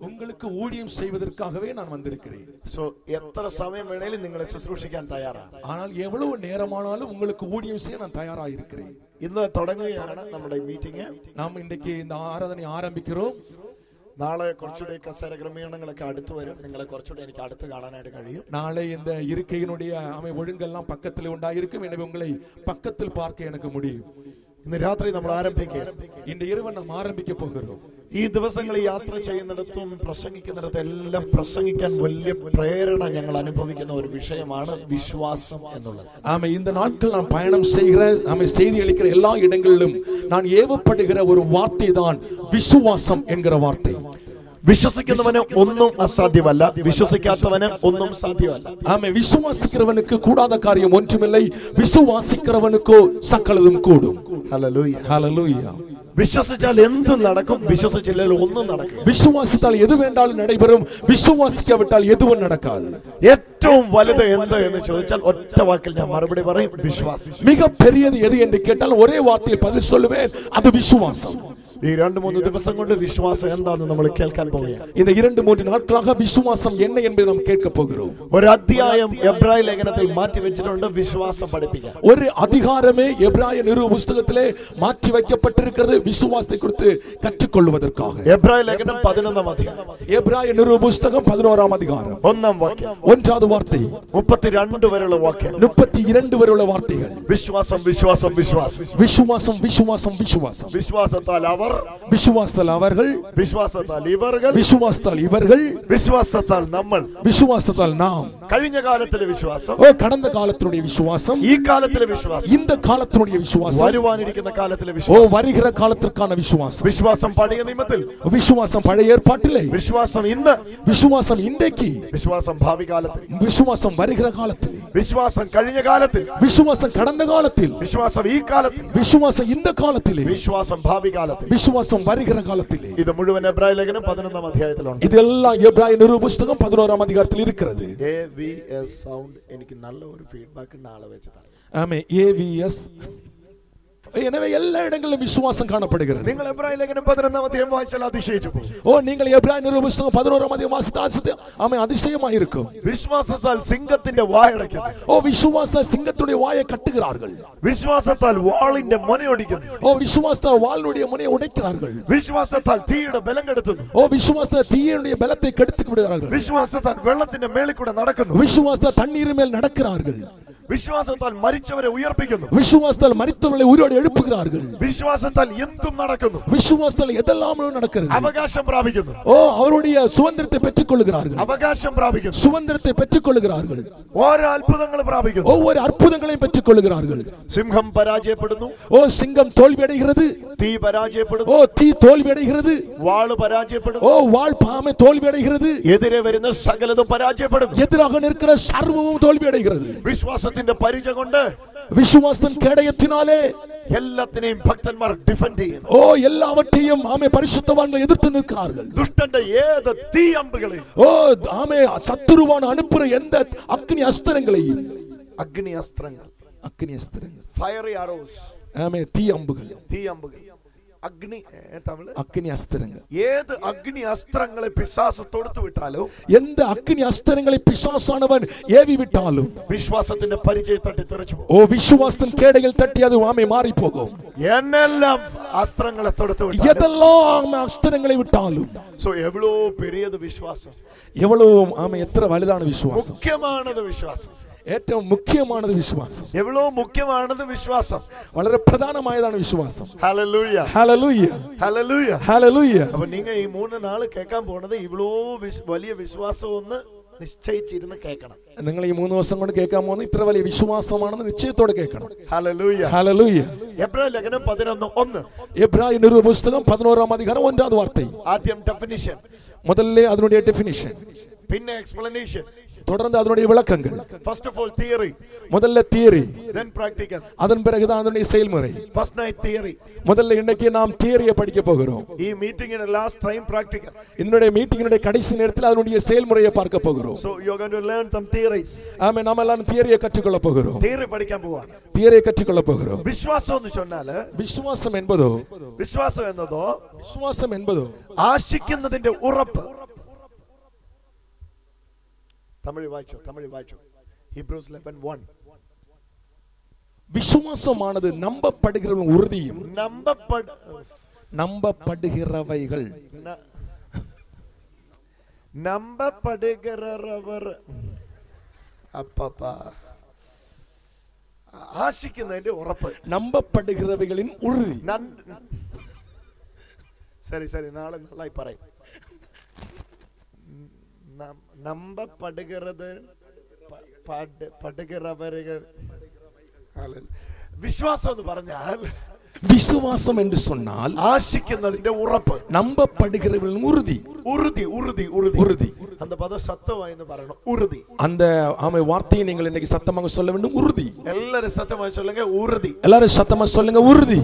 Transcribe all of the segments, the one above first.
உங்களுக்கு ஊழியம் செய்வதற்காகவே நான் வந்திருக்கிறேன். സോ എത്ര സമയം വേണേലും നിങ്ങളെ ശുശ്രൂഷിക്കാൻ തയ്യാറാണ്. ஆனால் எவ்வளவு நேரமானாலும் உங்களுக்கு ஊழியம் செய்ய நான் தயாரா இருக்கிறேன். ഇന്ന് തുടങ്ങുകയാണ് നമ്മുടെ മീറ്റിംഗ്. நாம் இன்றைக்கு இந்த ஆராதனை ஆரம்பிக்கிறோம். നാളെ കുറച്ചുകൂടി കസേര ക്രമീകരണങ്ങളൊക്കെ അടുത്ത് വരും. നിങ്ങളെ കുറച്ചുകൂടി എനിക്ക് അടുത്ത് കാണാനായിട്ട് കഴിയും. நாளை இந்த இருக்கையினுடைய ஒழுங்கெல்லாம் பக்கத்தில் உண்டாயிருக்கும். எனவே உங்களை பக்கத்தில் பார்க்க எனக்கு முடியும். ഇന്ന് രാത്രി നമ്മൾ ആരംഭിക്കുക. இந்த இரவு நாம் ஆரம்பிக்க போகிறோம். ഈ ദിവസങ്ങളിൽ യാത്ര ചെയ്യുന്നിടത്തും പ്രസംഗിക്കുന്നിടത്തും എല്ലാം പ്രസംഗിക്കാൻ വലിയ പ്രേരണ ഞങ്ങൾ അനുഭവിക്കുന്ന ഒരു വിഷയമാണ് വിശ്വാസം എന്നുള്ളത്. ஆமே, இந்த நாட்கள் நான் பயணம் செய்கிற செய்தி அளிக்கிற எல்லா இடங்களிலும் நான் ஏவப்படுகிற ஒரு வார்த்தை தான் விசுவாசம் என்கிற வார்த்தை. വിശ്വസിക്കുന്നവന് ഒന്നും അസാധ്യമല്ല, വിശ്വസിക്കാത്തവന് ഒന്നും സാധ്യമല്ല. ஆமே, விசுவாசிக்கிறவனுக்கு கூடாத காரியம் ஒன்றுமில்லை, விசுவாசிக்கிறவனுக்கோ சகலதும் கூடும். ഹല്ലേലൂയ ஹல்லேலூயா. വിശ്വസിച്ചാൽ എന്തും നടക്കും, വിശ്വസിച്ചില്ലെങ്കിൽ ഒന്നും നടക്കില്ല. விசுவாசித்தால் எது வேண்டாலும் நடைபெறும், விசுவாசிக்காவிட்டால் எதுவும் நடக்காது. ഏറ്റവും വലുത് എന്ത് എന്ന് ചോദിച്ചാൽ ഒറ്റ വാക്കിൽ ഞാൻ മറുപടി പറയും, വിശ്വാസം. மிக பெரியது எது என்று கேட்டால் ஒரே வார்த்தையில் பதில் சொல்லுவேன், அது விசுவாசம். ഈ 2-3 ദിവസം കൊണ്ട് വിശ്വാസം എന്താണെന്ന് നമ്മൾ കേൾക്കാൻ പോവുകയാണ്. இந்த 2-3 நாட்களாக விசுவாசம் என்ன என்பதை நாம் கேட்க போகிறோம். ഒരു അധ്യായം എബ്രായ ലേഖനത്തിൽ മാറ്റി വെച്ചിട്ടുണ്ട് വിശ്വാസം പഠിപ്പിക്കാൻ. ஒரு அதிகாரமே எபிராய நிருப புத்தகத்திலே மாற்றி வைக்கப்பட்டிருக்கிறது விசுவாசத்தை குறித்து கற்றுக்கொள்வதற்காக. എബ്രായ ലേഖനം 11-ാം അധ്യായം. எபிராய நிருப புத்தகம் 11-ாம் அதிகாரம் 1-ാം വാക്യം. 1வது വാர்த்தை 32 വരെയുള്ള വാക്യം. 32 വരെയുള്ള വാർത്തകൾ. വിശ്വാസം വിശ്വാസം വിശ്വാസം விசுவாசம் விசுவாசம் விசுவாசம். വിശ്വാസത്താൽ അവർ, விசுவாசத்தால் அவர்கள், വിശ്വാസത്താൽ ഇവர்கள், விசுவாசத்தால் இவர்கள், വിശ്വാസത്താൽ നമ്മൾ, விசுவாசத்தால் நாம். കഴിഞ്ഞ കാലത്തിലെ വിശ്വാസം, கடந்த காலத்தினுடைய விசுவாசம், ഈ കാലത്തിലെ വിശ്വാസം, இந்த காலத்தினுடைய விசுவாசம், വരുവാനിരിക്കുന്ന കാലത്തിലെ വിശ്വാസം, வருகிற காலத்திற்கான விசுவாசம். വിശ്വാസം പഴയ നിയമത്തിൽ, விசுவாசம் பழைய ஏற்பாட்டிலே, വിശ്വാസം ഇന്ന്, விசுவாசம் இன்றைக்கு, വിശ്വാസം ഭാവി കാലത്തിൽ, விசுவாசம் வருகிற காலத்திலே, വിശ്വാസം കഴിഞ്ഞ കാലത്തിൽ, விசுவாசம் கடந்த காலத்தில், വിശ്വാസം ഈ കാലത്തിൽ, விசுவாசம் இந்த காலத்திலே, വിശ്വാസം ഭാവി കാലത്തിൽ. விசுவாசம் வருகிற காலத்திலே. ഇത് മുഴുവൻ എബ്രായ ലേഖനം 11-ാം അധ്യായത്തിലുണ്ട്. இதெல்லாம் எபிராய நிருப புத்தகம் 11-ாம் அதிகாரத்தில் இருக்கிறது. AVS സൗണ്ട് എനിക്ക് നല്ല ഒരു ഫീഡ്ബാക്ക് നാളെ വെച്ചതാണ്. ஆமே, AVS. எனவே எல்லா இடங்களிலும் விசுவாசம் காணப்படுகிறது. നിങ്ങൾ എബ്രായ ലേഖനം 11-ാം അധ്യായം വായിച്ചാൽ അതിശയിച്ചു പോകും. நீங்கள் எபிராய நிருப புத்தகம் 11-ாம் அதிகாரம் வாசித்தால் ஆமே அதிசயமாக இருக்கும். വിശ്വാസത്താൽ സിംഹത്തിന്റെ വായടയ്ക്കുന്നു. விசுவாசத்தால் சிங்கத்துடைய வாயை கட்டுகிறார்கள். വിശ്വാസത്താൽ വാളിന്റെ മുനയൊടിക്കുന്നു. விசுவாசத்தால் வாளுடைய முனையை உடைக்கிறார்கள். വിശ്വാസത്താൽ തീയുടെ ബലം കെടുത്തുന്നു. விசுவாசத்தால் தீயினுடைய பலத்தை கெடுத்து விடுகிறார்கள். വിശ്വാസത്താൽ വെള്ളത്തിന്റെ മേളിൽ കൂടെ നടക്കുന്നു. விசுவாசத்தால் தண்ணீர் மேல் நடக்கிறார்கள். വിശ്വാസത്താൽ മരിച്ചവരെ ഉയർപ്പിക്കുന്നു. விசுவாசத்தால் மரித்தவர்களை உயிரோடு எழுப்புகிறார்கள். വിശ്വാസത്താൽ എന്തും നടക്കുന്നു. விசுவாசத்தால் எதெல்லாம் நடக்கிறது. അവകാശം പ്രാപിക്കുന്നു. அவருடைய சுதந்திரத்தை பெற்றுக் கொள்கிறார்கள். അവകാശം പ്രാപിക്കുന്നു. சுதந்திரத்தை பெற்றுக் கொள்கிறார்கள். ഓരോ അത്ഭുതങ്ങൾ പ്രാപിക്കുന്നു. ஒவ்வொரு அற்புதங்களையும் பெற்றுக் கொள்கிறார்கள். സിംഹം പരാജയപ്പെടുന്നു. சிங்கம் தோல்வியடைகிறது. തീ പരാജയപ്പെടുന്നു. തീ தோல்வியடைகிறது. വാള് പരാജയപ്പെടുന്നു. வாள் பாமை தோல்வியடைகிறது. എതിരെ വരുന്ന സകലതും പരാജയപ്പെടുന്നു. எதிராக நிற்கிற சர்வமும் தோல்வியடைகிறது. വിശ്വാസത്തിന്റെ പരിച കൊണ്ട്, விசுவாசத்தின் கேடயத்தினாலே എല്ലാത്തിനെയും ഭക്തന്മാർ ഡിഫെൻഡ് ചെയ്യുന്നു. எல்லாவற்றையும் ஆமே பரிசுத்தவான்கள் எதிர்த்து நிற்கிறார்கள். ദുഷ്ടന്റെ ഏത് തീ അമ്പുകളെ, ஆமே சத்துருவான அனுப்புற எந்த அக்னி அஸ்திரங்களையும், അഗ്നി അസ്ത്രങ്ങൾ, அக்னி அஸ்திரங்கள், ഫയറി ആരോസ്, ஆமே தீ அம்புகள், അഗ്നി തമിഴ് அக்னி அஸ்திரங்கள். ഏത് അഗ്നി അസ്ത്രങ്ങളെ പിശാച് തൊടുത്തു വിട്ടാലോ, எந்த அக்னி அஸ்திரங்களை பிசாசானவன் ஏவி விட்டாலும் വിശ്വാസത്തിന്റെ പരിചയം തട്ടി തെറിച്ചു പോകും. விசுவாசத்தின் கேடைகள் தட்டி அது ஆமே மாறி போகும். എന്നെല്ലാം അസ്ത്രങ്ങളെ തൊടുത്തു വിട്ടാലും, எதெல்லாம் அஸ்திரங்களை விட்டாலும், സോ എവ്വളോ പെരിയത് വിശ്വാസം, எவ்வளவு ஆமே எத்தனை வலுதான விசுவாசம், മുഖ്യമാണത് വിശ്വാസം, ഏറ്റവും മുഖ്യമാനത് വിശ്വാസം, എവ്വളോ മുഖ്യമാണത് വിശ്വാസം, വളരെ പ്രധാനമായതാണ് വിശ്വാസം. ഹല്ലേലൂയ ഹല്ലേലൂയ ഹല്ലേലൂയ ഹല്ലേലൂയ. അപ്പോൾ നിങ്ങൾ ഈ 3 നാൾ കേൾക്കാൻ പോകുന്നത് ഇവ്വളോ വലിയ വിശ്വാസം ഒന്ന് നിശ്ചയിച്ചിരുന്ന് കേൾക്കണം. നിങ്ങൾ ഈ 3 ദിവസം കൊണ്ട് കേൾക്കാൻ പോകുന്നത് ഇത്ര വലിയ വിശ്വാസമാണെന്ന് നിശ്ചയത്തോടെ കേൾക്കണം. Hallelujah hallelujah. എബ്രായ ലേഖനം 11:1. എബ്രായ നിരുപ പുസ്തകം 11-ാം അധികാരം 1வது വാർத்தை. ആദ്യം ഡെഫിനിഷൻ, முதல்ல அதனுடைய டெஃபினிஷன், പിന്നെ എക്സ്പ്ലനേഷൻ, தொடர்ந்து அதனுடைய விளக்கங்கள். ഫസ്റ്റ് ഓഫ് ഓൾ തിയറി, முதல்ல தியரி, then practical, அதன் பிறகுதான் அதனுடைய செயல்முறை. First night theory. முதல்ல இன்னைக்கு நாம் தியரியை படிக்க போகிறோம். ഈ മീറ്റിംഗിന്റെ ലാസ്റ്റ് ടൈം പ്രാക്ടിക്കൽ. இதனுடைய மீட்டிங்கினுடைய கடைசி நேரத்தில் அதனுடைய செயல்முறையை பார்க்க போகிறோம். So you are going to learn some theories. ஆமே, நாம எல்லாம் தியரியை கற்றுக்கொள்ள போகிறோம். തിയറി പഠിക്കാൻ പോവാണ്. தியரியை கற்றுக்கொள்ள போகிறோம். വിശ്വാസം എന്ന് ചൊന്നാല്, விசுவாசம் என்பதோ, വിശ്വാസം എന്നതോ விசுவாசம் என்பதோ ആശിക്കുന്നതിന്റെ ഉറപ്പ്, തമിഴ് വായിച്ചോ. Hebrews 11:1. விசுவாசமானது நம்பப்படுகிறவர்கள் உறுதியும் நம்பப்படுகிறவைகள் നമ്പപ്പെടുகிறவர் அப்பப்பா ആശിക്കുന്നതിന്റെ ഉറപ്പ്, நம்பப்படுகிறவைகளின் உறுதி. சரி നാളെ നന്നായി പറയും. നമ്പപ്പെടുகிறது படுகிறவர்கள். விசுவாசம் എന്ന് പറഞ്ഞാൽ, விசுவாசம் என்று சொன்னால் ஆசிക്കുന്നதிന്റെ ഉറപ്പ്, நம்பப்படுகிறவர்களின் உறுதி. உறுதி. அந்த பதம் சத்தமாயின்னு പറയണം. உறுதி. அந்த வார்த்தையை நீங்கள் இன்னைக்கு சத்தமாக சொல்ல வேண்டும். உறுதி. எல்லாரும் சத்தமாக சொல்லுங்க. உறுதி. எல்லாரும் சத்தமாக சொல்லுங்க. உறுதி.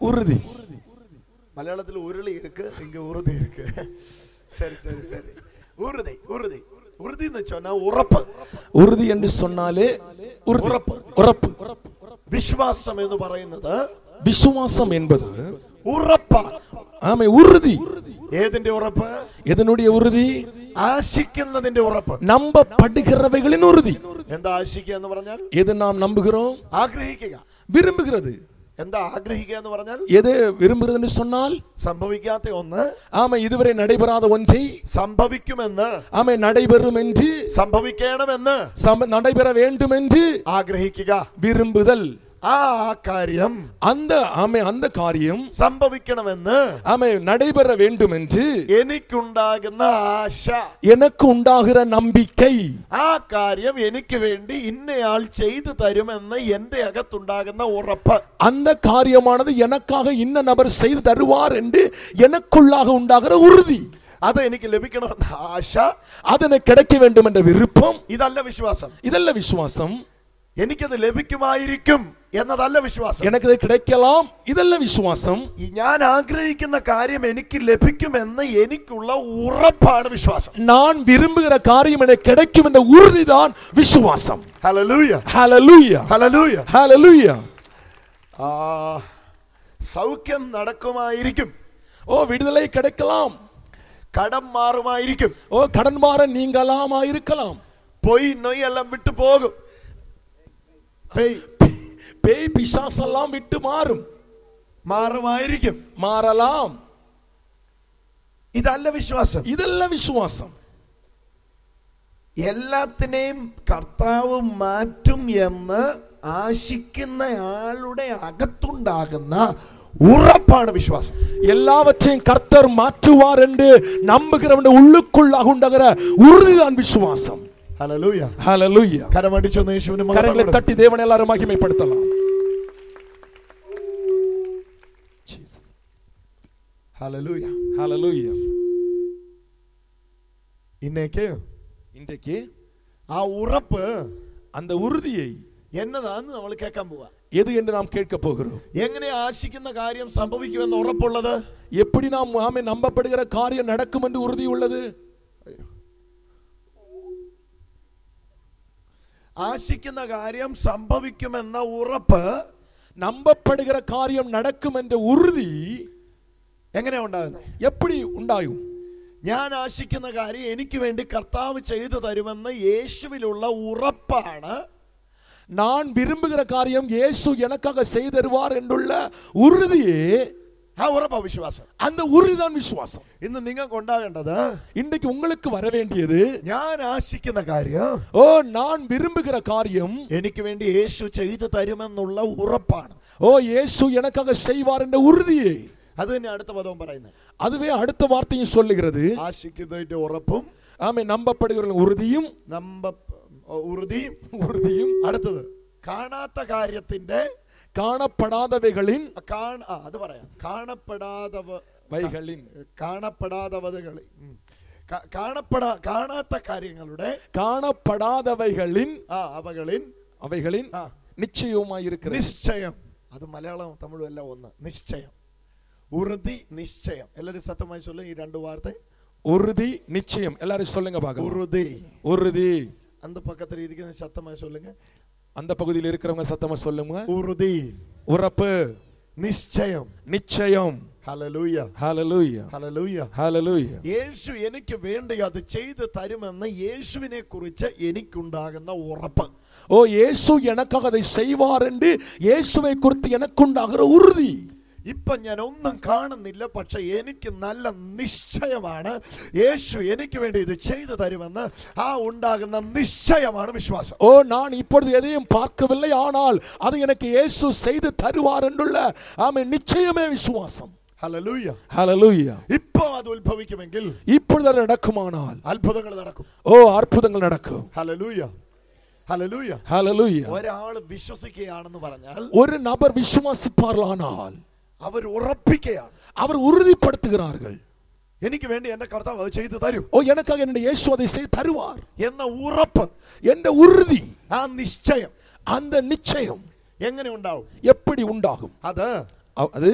உறுதி. மலையாளத்தில் உருளி இருக்கு, இங்க உறுதி இருக்கு. சரி. உறுதி എന്ന് சொன்னா உറപ്പ്. உறுதி என்று சொன்னாலே உറപ്പ്. விசுவாசம் എന്ന് പറയുന്നത്, விசுவாசம் என்பது ഉറപ്പാണ്. ആമേ, ഉറുതി. ഏതിന്റെ ഉറപ്പ്? എതനുடைய ഉറുതി? ആശിക്കുന്നതിന്റെ ഉറപ്പ്, നമ്പപ്പെടുகிறவைகளின் ഉറുതി. എന്താ ആശിക്കുക എന്ന് പറഞ്ഞാൽ? എത് നാം നമ്പുகிறோம்? ആഗ്രഹിക്കുക, വിരുമ്പുகிறது. എന്താ ആഗ്രഹിക്കുക എന്ന് പറഞ്ഞാൽ? எது விரும்புகிறது என்று சொன்னால், സംഭവിക്കാത്ത ഒന്ന്, ஆமே, இதுவரை நடைபெறாத ஒன்றை സംഭവിക്കുമെന്ന്, ஆமே, நடைபெறும் என்று, സംഭവിക്കണമെന്ന്, நடைபெற வேண்டும் என்று ആഗ്രഹിക്കുക, விரும்புதல். ആ കാര്യം, அந்த കാര്യം സംഭവിക്കണമെന്ന്, ஆமே, நடைபெற வேண்டும் என்று എനിക്കുണ്ടാകുന്ന ആശ, எனக்கு உண்டாகிற நம்பிக்கை, ആ കാര്യം എനിക്ക് വേണ്ടി ഇന്നയാൾ ചെയ്തു തരുമെന്ന് എന്റെ അകത്തുണ്ടാകുന്ന ഉറപ്പ്, அந்த காரியமானது எனக்காக இன்ன நபர் செய்து தருவார் என்று எனக்குள்ளாக உண்டாகிற உறுதி, അത് എനിക്ക് ലഭിക്കണമെന്ന ആശ, അതിന് கிடைக்க வேண்டும் என்ற விருப்பம். ഇതല്ല വിശ്വാസം. இதல்ல விசுவாசம். എനിക്കത് ലഭിക്കുമായിരിക്കും എന്നതല്ല വിശ്വാസം. എനിക്കത് கிடைக்கலாம், ഇതല്ല വിശ്വാസം. ഞാൻ ആഗ്രഹിക്കുന്ന കാര്യം എനിക്ക് ലഭിക്കുമെന്ന് എനിക്കുള്ള ഉറപ്പാണ് വിശ്വാസം. நான் விரும்புகிற காரியம் எனக்கு கிடைக்கும் என்ற உறுதிதான் விசுவாசம். ഹല്ലേലൂയ, ഹല്ലേലൂയ, ഹല്ലേലൂയ, ഹല്ലേലൂയ. സൗഖ്യം നടക്കുമായിരിക്കും. ഓ, விடுதலை கிடைக்கலாம். കടം മാറുമായിരിക്കും. ഓ, கடன் மாற நீங்கலாமாயிருக்கலாம். പോയി நோய் എല്ലാം വിട്ടു പോകും. பேய் பிசாசெல்லாம் விட்டு മാറുമായിരിക്കും. மாறலாம். ഇതല്ല വിശ്വാസം. ഇതല്ല വിശ്വാസം. എല്ലാത്തിനെയും കർത്താവ് മാറ്റും എന്ന് ആശിക്കുന്ന ആളുടെ അകത്തുണ്ടാകുന്ന ഉറപ്പാണ് വിശ്വാസം. எல்லாவற்றையும் கர்த்தர் மாற்றுவார் என்று நம்புகிறவனுடைய உள்ளுக்குள்ளாக உண்டாகிற உறுதிதான் விசுவாசம். Hallelujah, hallelujah. കരമടിച്ചൊന്ന് യേശുവിനെ കരങ്ങളെ തട്ടി தேவனை எல்லாரும் மகிமைப்படுத்தலாம். Hallelujah, hallelujah. ഇന്നേക്ക് ആ ഉറപ്പ്, அந்த உறுதியை എന്നതാന്ന് നമ്മൾ കേൾക്കാൻ പോവാ. எது என்று நாம் கேட்க போகிறோம். എങ്ങനെ ആശിക്കുന്ന കാര്യം സംഭവിക്കുമെന്ന് ഉറപ്പുള്ളത്? எப்படி நாம் நம்பப்படுகிற காரியம் நடக்கும் என்று உறுதி உள்ளது? ആശിക്കുന്ന കാര്യം സംഭവിക്കുമെന്ന ഉറപ്പ്, നമ്പപ്പെടുகிற കാര്യം നടക്കും എன்ற ഉറുതി എങ്ങനെ ഉണ്ടാകുന്നത്? எப்படி ഉണ്ടാകും? ഞാൻ ആശിക്കുന്ന കാര്യം എനിക്ക് വേണ്ടി കർത്താവ് ചെയ്തു തരുമെന്ന് യേശുവിലുള്ള ഉറപ്പാണ്. நான் விரும்புகிற காரியம் இயேசு எனக்காக செய்து தருவார் என்றுள்ள உறுதியே ആ ഉറപ്പാ വിശ്വാസം. அந்த உறுதிதான் விசுவாசம். ഇന്ന് നിങ്ങൾക്ക് ഉണ്ടാകേണ്ടത്, இன்றைக்கு உங்களுக்கு வர வேண்டியது, ഞാൻ ആശിക്കുന്ന കാര്യം, ஓ, நான் விரும்புகிற காரியம் എനിക്ക് വേണ്ടി യേശു ചെയ്തു തരുമെന്നുള്ള ഉറപ്പാണ്. ஓ, இயேசு எனக்காக செய்வார் என்ற உறுதியே. അത് തന്നെ അടുത്ത പദവും പറയുന്നത്. அதுவே அடுத்த வார்த்தையும் சொல்லுகிறது. ആശിക്കുന്നതിന്റെ ഉറപ്പും, ஆமே, நம்பப்படுகிற உறுதியும், ഉറുതിയും. അടുത്തത് കാണാത്ത കാര്യത്തിന്റെ, കാണപ്പെടാதவைகளின், അത് പറയാം, കാണാത്ത കാര്യങ്ങളുടെ, കാണപ്പെടാதவைகளின், അവകളിൻ நிச்சயமாயிருக்கிற, നിശ്ചയം. അത് മലയാളം തമിഴും എല്ലാം ഒന്ന്. നിശ്ചയം, ഉറുതി, നിശ്ചയം. എല്ലാവരും സത്യമായി சொல்லுங்க ഈ രണ്ട് വാർത്ത. உறுதி, நிச்சயம். எல்லாரும் சொல்லுங்க பார்க்கலாம். உறுதி. அந்த பக்கத்துல இருக்கிற சத்தமா சொல்லுங்க. அந்த பகுதியில் இருக்கிறவங்க சத்தமா சொல்லுங்க. உறுதி, உறப்பு, நிச்சயம். நிச்சயம். ഹല്ലേലൂയ ഹല്ലേലൂയ ഹല്ലേലൂയ ഹല്ലേലൂയ. യേശു എനിക്ക് വേണ്ടി അത് ചെയ്തു തരുമെന്ന് യേശുവിനെ കുറിച്ച് എനിക്കുണ്ടാകുന്ന ഉറപ്പ്. ஓ இயேசு எனக்காக அதை செய்வார் என்று இயேசுவை குறித்து எனக்குண்டாகிற உறுதி. ഇപ്പൊ ഞാൻ ഒന്നും കാണുന്നില്ല, പക്ഷെ എനിക്ക് നല്ല നിശ്ചയമാണ് യേശു എനിക്ക് വേണ്ടി ഇത് ചെയ്തു തരുമെന്ന്. ആ ഉണ്ടാകുന്ന നിശ്ചയമാണ് വിശ്വാസം. ஓ நான் இப்பொழுது எதையும் பார்க்கவில்லை, ஆனால் அது எனக்கு இயேசு செய்து தருவார் என்றுள்ள ஆமென் நிச்சயமே விசுவாசம். Hallelujah hallelujah. ഇപ്പോ അത് ഉത്ഭവിക്കുമെങ്കിൽ, இப்பொழுது அது நடக்குமானால் അത്ഭുതങ്ങൾ നടക്കും. ஓ அற்புதங்கள் நடக்கும். ഹല്ലേലൂയ ഹല്ലേലൂയ. ഹല്ലേലൂയ. ഒരാൾ വിശ്വസിക്കുകയാണെന്ന് പറഞ്ഞാൽ, ஒரு நபர் விசுவாசிப்பார்களானால் അവർ ഉറപ്പിക്കുകയാണ്, அவர் உறுதிப்படுத்துகிறார்கள், എനിക്ക് വേണ്ടി എന്റെ കർത്താവ് അത് ചെയ്തു തരും. ஓ எனக்காக என்னுடைய இயேசு அதை செய்து தருவார் എന്ന ഉറപ്പ്, என்ற உறுதி, ആ നിശ്ചയം அந்த நிச்சயம் എങ്ങനെ ഉണ്ടാവും? எப்படி உண்டாகும்? அது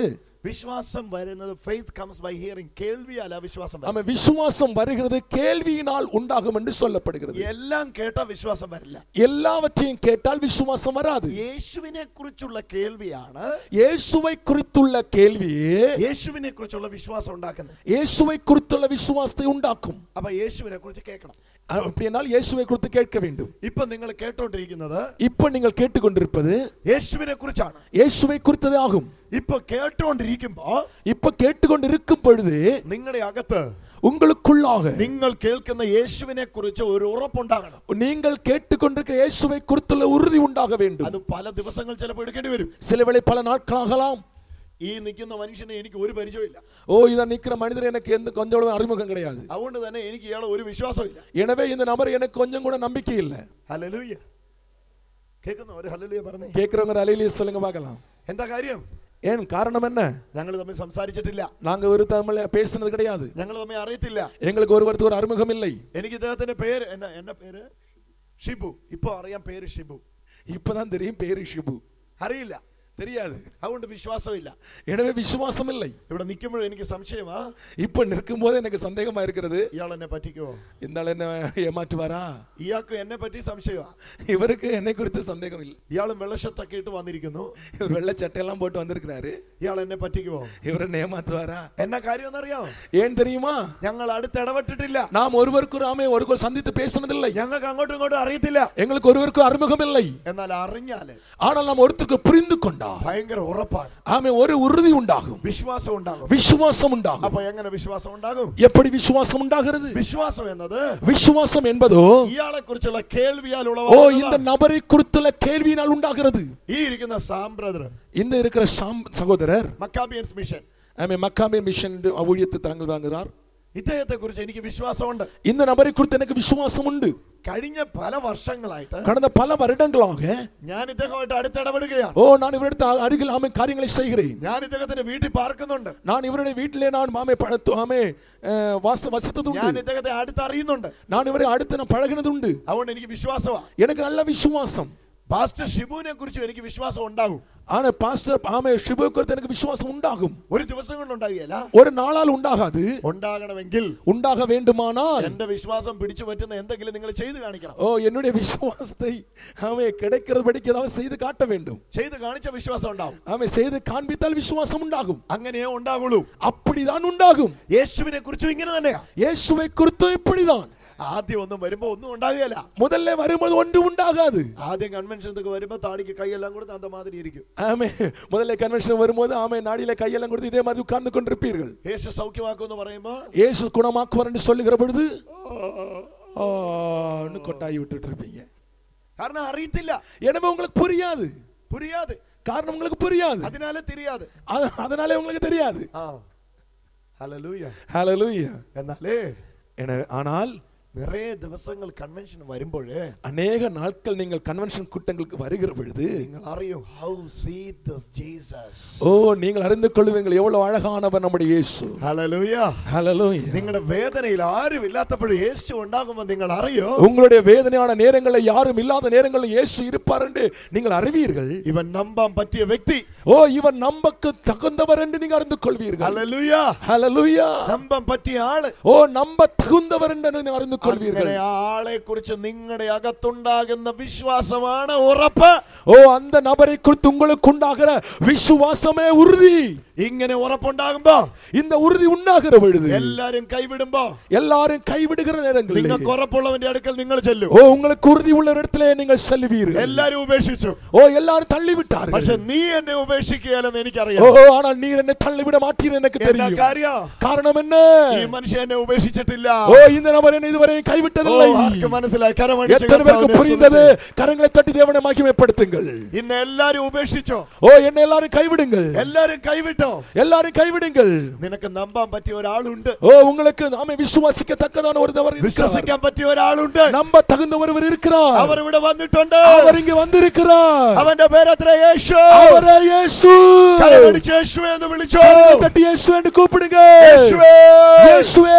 വിശ്വാസം വരുന്നത്, faith comes by hearing, കേൾവിയാല വിശ്വാസം. ஆமா, விசுவாசம் வருகிறது கேள்வியினால் உண்டாகும் என்று சொல்லப்படுகிறது. എല്ലാം കേട്ടാ വിശ്വാസം വരില്ല. எல்லாவற்றையும் கேட்டால் விசுவாசம் வராது. യേശുവിനെ കുറിച്ചുള്ള കേൾവിയാണ്, இயேசுவை குறித்துள்ள கேள்வியே യേശുവിനെ കുറിച്ചുള്ള വിശ്വാസം ഉണ്ടാക്കുന്നത്. இயேசுவை குறித்துள்ள விசுவாசத்தை உண்டாக்கும். അപ്പൊ യേശുവിനെ കുറിച്ച് കേൾക്കണം. அப்படினால் இயேசுவை குறித்து கேட்க வேண்டும். ഇപ്പൊ നിങ്ങൾ കേട്ടോണ്ടിരിക്കുന്നത്, இப்போ நீங்கள் கேட்டுக்கொண்டிருப்பது യേശുവിനെ കുറിച്ചാണ്. இயேசுவை குறித்ததே ஆகும். ഇപ്പൊ കേട്ടോണ്ടിരിക്കുമ്പോ, இப்போ கேட்டுக்கொண்டிருக்கும் பொழுது നിങ്ങളുടെ അകത്ത്, உங்களுக்குள்ளாக നിങ്ങൾ കേൾക്കുന്ന യേശുവിനെ കുറിച്ച് ഒരു ഉറപ്പുണ്ടാകണം. நீங்கள் கேட்டுக்கொண்டிருக்கிற இயேசுவை குறித்துள்ள உறுதி உண்டாக வேண்டும். അത് പല ദിവസങ്ങൾ ചിലപ്പോൾ എടുക്കേണ്ടി വരും. சிலவேளை பல நாட்களாகலாம். ഈ നിൽക്കുന്ന മനുഷ്യനെ എനിക്ക് ഒരു പരിചയമില്ല. ஓ இத நிக்கிற மனிதர் எனக்கு எந்த கொஞ்சம் அறிமுகம் கிடையாது. അതുകൊണ്ട് തന്നെ എനിക്ക് ഇയാളെ ഒരു വിശ്വാസമില്ല. எனவே இந்த நபர் எனக்கு கொஞ்சம் கூட நம்பிக்கை இல்லை. ഹല്ലേലൂയ. കേൾക്കുന്ന ഒരു ഹല്ലേലൂയ പറഞ്ഞേ. கேக்குறவங்க ஹல்லேலூயா சொல்லுங்க பார்க்கலாம். എന്താ കാര്യം? ஏன் காரணம் என்ன? ഞങ്ങൾ തമ്മിൽ സംസാരിച്ചിട്ടില്ല, நாங்க ஒரு தமிழ் பேசுனது கிடையாது, ഞങ്ങൾ തമ്മിൽ അറിയത്തില്ല, எங்களுக்கு ஒருவருக்கு ஒரு அறிமுகம் இல்லை. എനിക്ക് ഇദ്ദേഹത്തിന്റെ പേര് എന്നെ പേര് ഷിബു. ഇപ്പൊ അറിയാം പേര് ഷിബു. இப்பதான் தெரியும் பேரு ஷிபு. അറിയില്ല, தெரியாது. അതുകൊണ്ട് വിശ്വാസമില്ല. எனவே விசுவாசம் இல்லை. ഇവിടെ നിൽക്കുമ്പോഴും എനിക്ക് സംശയമാ. இப்ப நிற்கும் போது எனக்கு சந்தேகமா இருக்கிறது, ഇയാൾ എന്നെ പറ്റിക്കോ, இந்த ஆள் என்ன ஏமாற்றுவாரா? ഇയാൾക്ക് എന്നെ പറ്റി സംശയമാ. இவருக்கு என்னை குறித்து சந்தேகம் இல்லை. ഇയാളും വെള്ളഷർട്ടൊക്കെ ഇട്ട് വന്നിരിക്കുന്നു, இவர் வெள்ளை சட்டையெல்லாம் போட்டு வந்திருக்கிறாரு. ഇയാൾ എന്നെ പറ്റിക്കുവോ? இவர் என்ன ஏமாத்துவாரா? എന്നാ കാര്യം എന്നറിയാമോ? ஏன் தெரியுமா? ഞങ്ങൾ അടുത്ത് ഇടപെട്ടിട്ടില്ല, நாம் ஒருவருக்கு ஒருவர் சந்தித்து பேசுனதில்லை, ഞങ്ങൾക്ക് അങ്ങോട്ടും ഇങ്ങോട്ടും അറിയത്തില്ല. எங்களுக்கு ஒருவருக்கு அறிமுகம் இல்லை. എന്നാൽ അറിഞ്ഞാല്, ஆனால் நாம் ஒருத்தருக்கு புரிந்து கொண்டால் ഭയങ്കര ഉറപ്പാണ്. ஆமே ஒரு உறுதி உண்டாகும், വിശ്വാസം ഉണ്ടാകും. விசுவாசம் உண்டாகும். അപ്പൊ എങ്ങനെ വിശ്വാസം ഉണ്ടാകും? எப்படி விசுவாசம் உண்டாகிறது? വിശ്വാസം എന്നത്, விசுவாசம் என்பதோ ഇയാളെ കുറിച്ചുള്ള കേൾവിയാൽ ஓ ഉളവാകുന്നതാണ്. இந்த நபரை குறித்துள்ள கேள்வியினால் உண்டாகிறது. ഈ ഇരിക്കുന്ന സാം ബ്രദർ, இந்த இருக்கிற சகோதரர் മക്കാബിയൻസ് മിഷൻ, ஆமே மக்காபியன் மிஷன் ஊழியத்தை தாங்கள் வாங்குகிறார். ഇദ്ദേഹത്തെ കുറിച്ച് എനിക്ക് വിശ്വാസമുണ്ട്. இந்த நபரை குறித்து எனக்கு விசுவாசம் உண்டு. കഴിഞ്ഞ പല വർഷങ്ങളായിട്ട്, கடந்த பல வருடங்களாக ഞാൻ ഇദ്ദേഹമായിട്ട് അടുത്ത് ഇടപെടുകയാണ്. ஓ நான் இவரிடத்து அருகில் ஆமே காரியங்களை செய்கிறேன். ഞാൻ ഇദ്ദേഹത്തിന്റെ വീട്ടിൽ പാർക്കുന്നുണ്ട്. நான் இவருடைய வீட்டிலே நான் ஆமே வசித்தது ഞാൻ உண்டு. ഇദ്ദേഹത്തെ അടുത്ത് അറിയുന്നുണ്ട്. நான் ഇവരെ അടുത്ത് நான் பழகினது உண்டு. അതുകൊണ്ട് എനിക്ക് വിശ്വാസമാണ്. எனக்கு நல்ல விசுவாசம். പാസ്റ്റർ ഷിബുവിനെ കുറിച്ച് എനിക്ക് വിശ്വാസം ഉണ്ടാകും. ஆனா பாஸ்டர் ஆமே ஷிபு குறித்து எனக்கு விசுவாசம் உண்டாகும். ഒരു ദിവസം കൊണ്ട് ഉണ്ടാകില്ല, ஒரு நாளால் உண்டாகாது. ഉണ്ടാകണമെങ്കിൽ, உண்டாக வேண்டுமானால் എന്റെ വിശ്വാസം പിടിച്ചു പറ്റുന്ന എന്തെങ്കിലും നിങ്ങൾ ചെയ്ത് കാണിക്കണം. ஓ என்னுடைய விசுவாசத்தை ஆமே கிடைக்கிறது படிக்க ஏதாவது செய்து காட்ட வேண்டும். ചെയ്ത് കാണിച്ച വിശ്വാസം ഉണ്ടാവും. ஆமே செய்து காண்பித்தால் விசுவாசம் உண்டாகும். അങ്ങനെയേ ഉണ്ടാകുള്ളൂ. அப்படிதான் உண்டாகும். യേശുവിനെ കുറിച്ചും ഇങ്ങനെ തന്നെയാ. இயேசுவை குறித்து இப்படிதான். ആദ്യം ഒന്നും വരുമ്പോ ഒന്നും ഉണ്ടാകുകയില്ല. முதல்ல வரும்போது ஒன்றும் உண்டாகாது. ആദ്യം കൺവെൻഷനൊക്കെ വരുമ്പോ താടിക്ക് കൈയെല്ലാം കൊടുത്ത് അന്ത മാതിരി ഇരിക്കും. ஆமே முதல்ல கன்வென்ஷன் வரும்போது ஆமே நாடியில கையெல்லாம் கொடுத்து இதே மாதிரி உட்கார்ந்து கொண்டிருப்பீர்கள். യേശു സൗഖ്യമാക്കുമെന്ന് പറയുമ്പോ, இயேசு குணமாக்குவார் என்று சொல்லுகிற பொழுது கொட்டாய் விட்டுட்டு இருப்பீங்க. കാരണം അറിയത്തില്ല. எனவே உங்களுக்கு புரியாது. புரியாது. காரணம் உங்களுக்கு புரியாது. அதனால தெரியாது. அதனால உங்களுக்கு தெரியாது. ഹല്ലേലൂയ. ஹல்லேலூயா. എന്നാലേ ஆனால் நிறைய ദിവസങ്ങൾ കൺവെൻഷൻ വരുമ്പോഴേ, அநேக நாட்கள் நீங்கள் கன்வென்ஷன் கூட்டங்களுக்கு வருகிற பொழுது നിങ്ങൾ അറിയും how sweet this Jesus. ஓ நீங்கள் அறிந்து கொள்வீர்கள் எவ்வளவு அழகானவர் நம்முடைய இயேசு. ഹല്ലേലൂയ. ஹல்லேலூயா. നിങ്ങളുടെ വേദനയിൽ ആരും ഇല്ലാത്തപ്പോൾ യേശു ഉണ്ടാകുമ്പോൾ നിങ്ങൾ അറിയോ, உங்களுடைய வேதனையான நேரங்களில் யாரும் இல்லாத நேரங்களில் இயேசு இருப்பார் என்று நீங்கள் அறிவீர்கள். ഇവൻ നമ്പാൻ പറ്റിയ വ്യക്തി, ஓ இவர் நம்பக்கு தகுந்தவர் என்று நீங்கள் அறிந்து கொள்வீர்கள். ഹല്ലേലൂയ. ஹல்லேலூயா. നമ്പാൻ പറ്റിയ ആള്, ஓ நம்ப தகுந்தவர் என்று நீங்கள் அறிந்து பெற்றுக்கொள்வீர்கள். ആളെ കുറിച്ച് നിങ്ങളുടെ അകത്തുണ്ടാകുന്ന വിശ്വാസമാണ് ഉറപ്പ്. ഓ அந்த நபரை குறித்து உங்களுக்கு உண்டாகிற விசுவாசமே உறுதி. ഇങ്ങനെ ഉറപ്പുണ്ടാകുമ്പോ, இந்த உறுதி உண்டாகிற பொழுது, എല്ലാരും കൈവിടുമ്പോ, எல்லாரும் கைவிடுகிற நேரங்களில் നിങ്ങൾക്ക് ഉറപ്പുള്ളവന്റെ അടുക്കൽ നിങ്ങൾ ചെല്ലും. ஓ உங்களுக்கு உறுதி உள்ள இடத்திலே நீங்கள் செல்வீர்கள். എല്ലാരും ഉപേക്ഷിച്ചു. ஓ எல்லாரும் தள்ளிவிட்டார்கள். പക്ഷെ നീ എന്നെ ഉപേക്ഷിക്കുകയല്ലെന്ന് എനിക്കറിയാം. ஓ ஆனால் நீர் என்னை தள்ளிவிட மாட்டீர் எனக்கு தெரியும். காரணம் என்ன? ഈ മനുഷ്യൻ എന്നെ ഉപേക്ഷിച്ചിട്ടില്ല. ஓ இந்த நபர் என்னை இதுவரை கைவிட்டதில்லை. ആർക്ക് മനസ്സിലായി? കരമടിച്ച് எத்தனை பேருக்கு புரிந்தது? கரங்களை தட்டி தேவனை மகிமைப்படுத்துங்கள். ഇന്ന് എല്ലാരും ഉപേക്ഷിച്ചോ? ஓ என்னை எல்லாரும் கைவிடுங்கள். എല്ലാരും കൈവിട്ടോ? எல்லாரும் கைவிடுங்கள். നിനക്ക് നമ്പാൻ പറ്റിയ ഒരാളുണ്ട്. ஓ உங்களுக்கு நாமே விசுவாசிக்கத்தக்கதான ஒருவர் இருக்கிறார். വിശ്വസിക്കാൻ പറ്റിയ ഒരാളുണ്ട്. நம்ப தகுந்த ஒருவர் இருக்கிறார். அவர் ഇവിടെ വന്നിട്ടുണ്ട്. அவர் இங்கே வந்திருக்கிறார். അവന്റെ പേരത്ര യേശു. அவரே இயேசு. കരമടിച്ച് യേശുവേ എന്ന് വിളിച്ചോ. கரங்களை தட்டி இயேசு என்று கூப்பிடுங்க. യേശുവേ. இயேசுவே.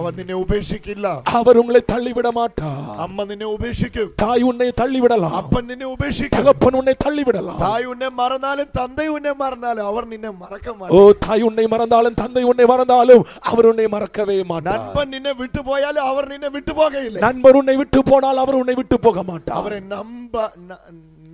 അവൻ നിന്നെ ഉപേക്ഷിക്കില്ല. அவர் உங்களை தள்ளிவிட மாட்டார். അമ്മ നിന്നെ ഉപേക്ഷിക്കും. தாய் உன்னை தள்ளிவிடலாம். അപ്പൻ നിന്നെ ഉപേക്ഷിക്കും. தகப்பன் உன்னை தள்ளிவிடலாம். തായ് ഉന്നെ മറന്നാലും തന്തൈ ഉന്നെ മറന്നാലും അവർ നിന്നെ മറക്കാൻ ஓ தாய் உன்னை மறந்தாலும் தந்தை உன்னை மறந்தாலும் அவர் உன்னை மறக்கவே மாட்டார். നൻപൻ നിന്നെ വിട്ടുപോയാലും അവർ നിന്നെ വിട്ടുപോകയില്ല. நண்பர் உன்னை விட்டு போனால் அவர் உன்னை விட்டு போக மாட்டார். അവരെ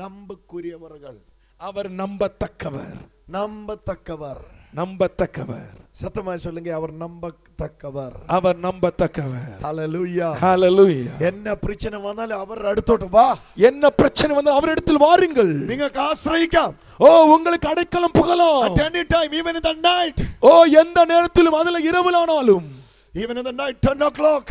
നമ്പുക്കുரியവர்கள். அவர் நம்பத்தக்கவர். നമ്പത്തക്കവർ. நம்பத்தக்கவர். சத்தமாய் சொல்லுங்க, அவர் நம்பத்தக்கவர். அவர் நம்பத்தக்கவர். ஹalleluya. ஹalleluya. என்ன பிரச்சனை வந்தாலும் அவர் அடுத்தோட்டு வா. என்ன பிரச்சனை வந்தாலும் அவரிடத்தில் வாருங்கள். നിങ്ങൾക്ക് ആശ്രയിക്കാം. ஓ உங்களுக்கு அடைக்கலம் புகலாம். At any time, even in the night. ஓ எந்த நேரத்திலும் அதுல இரவுலானாலும். Even in the night 10 o'clock.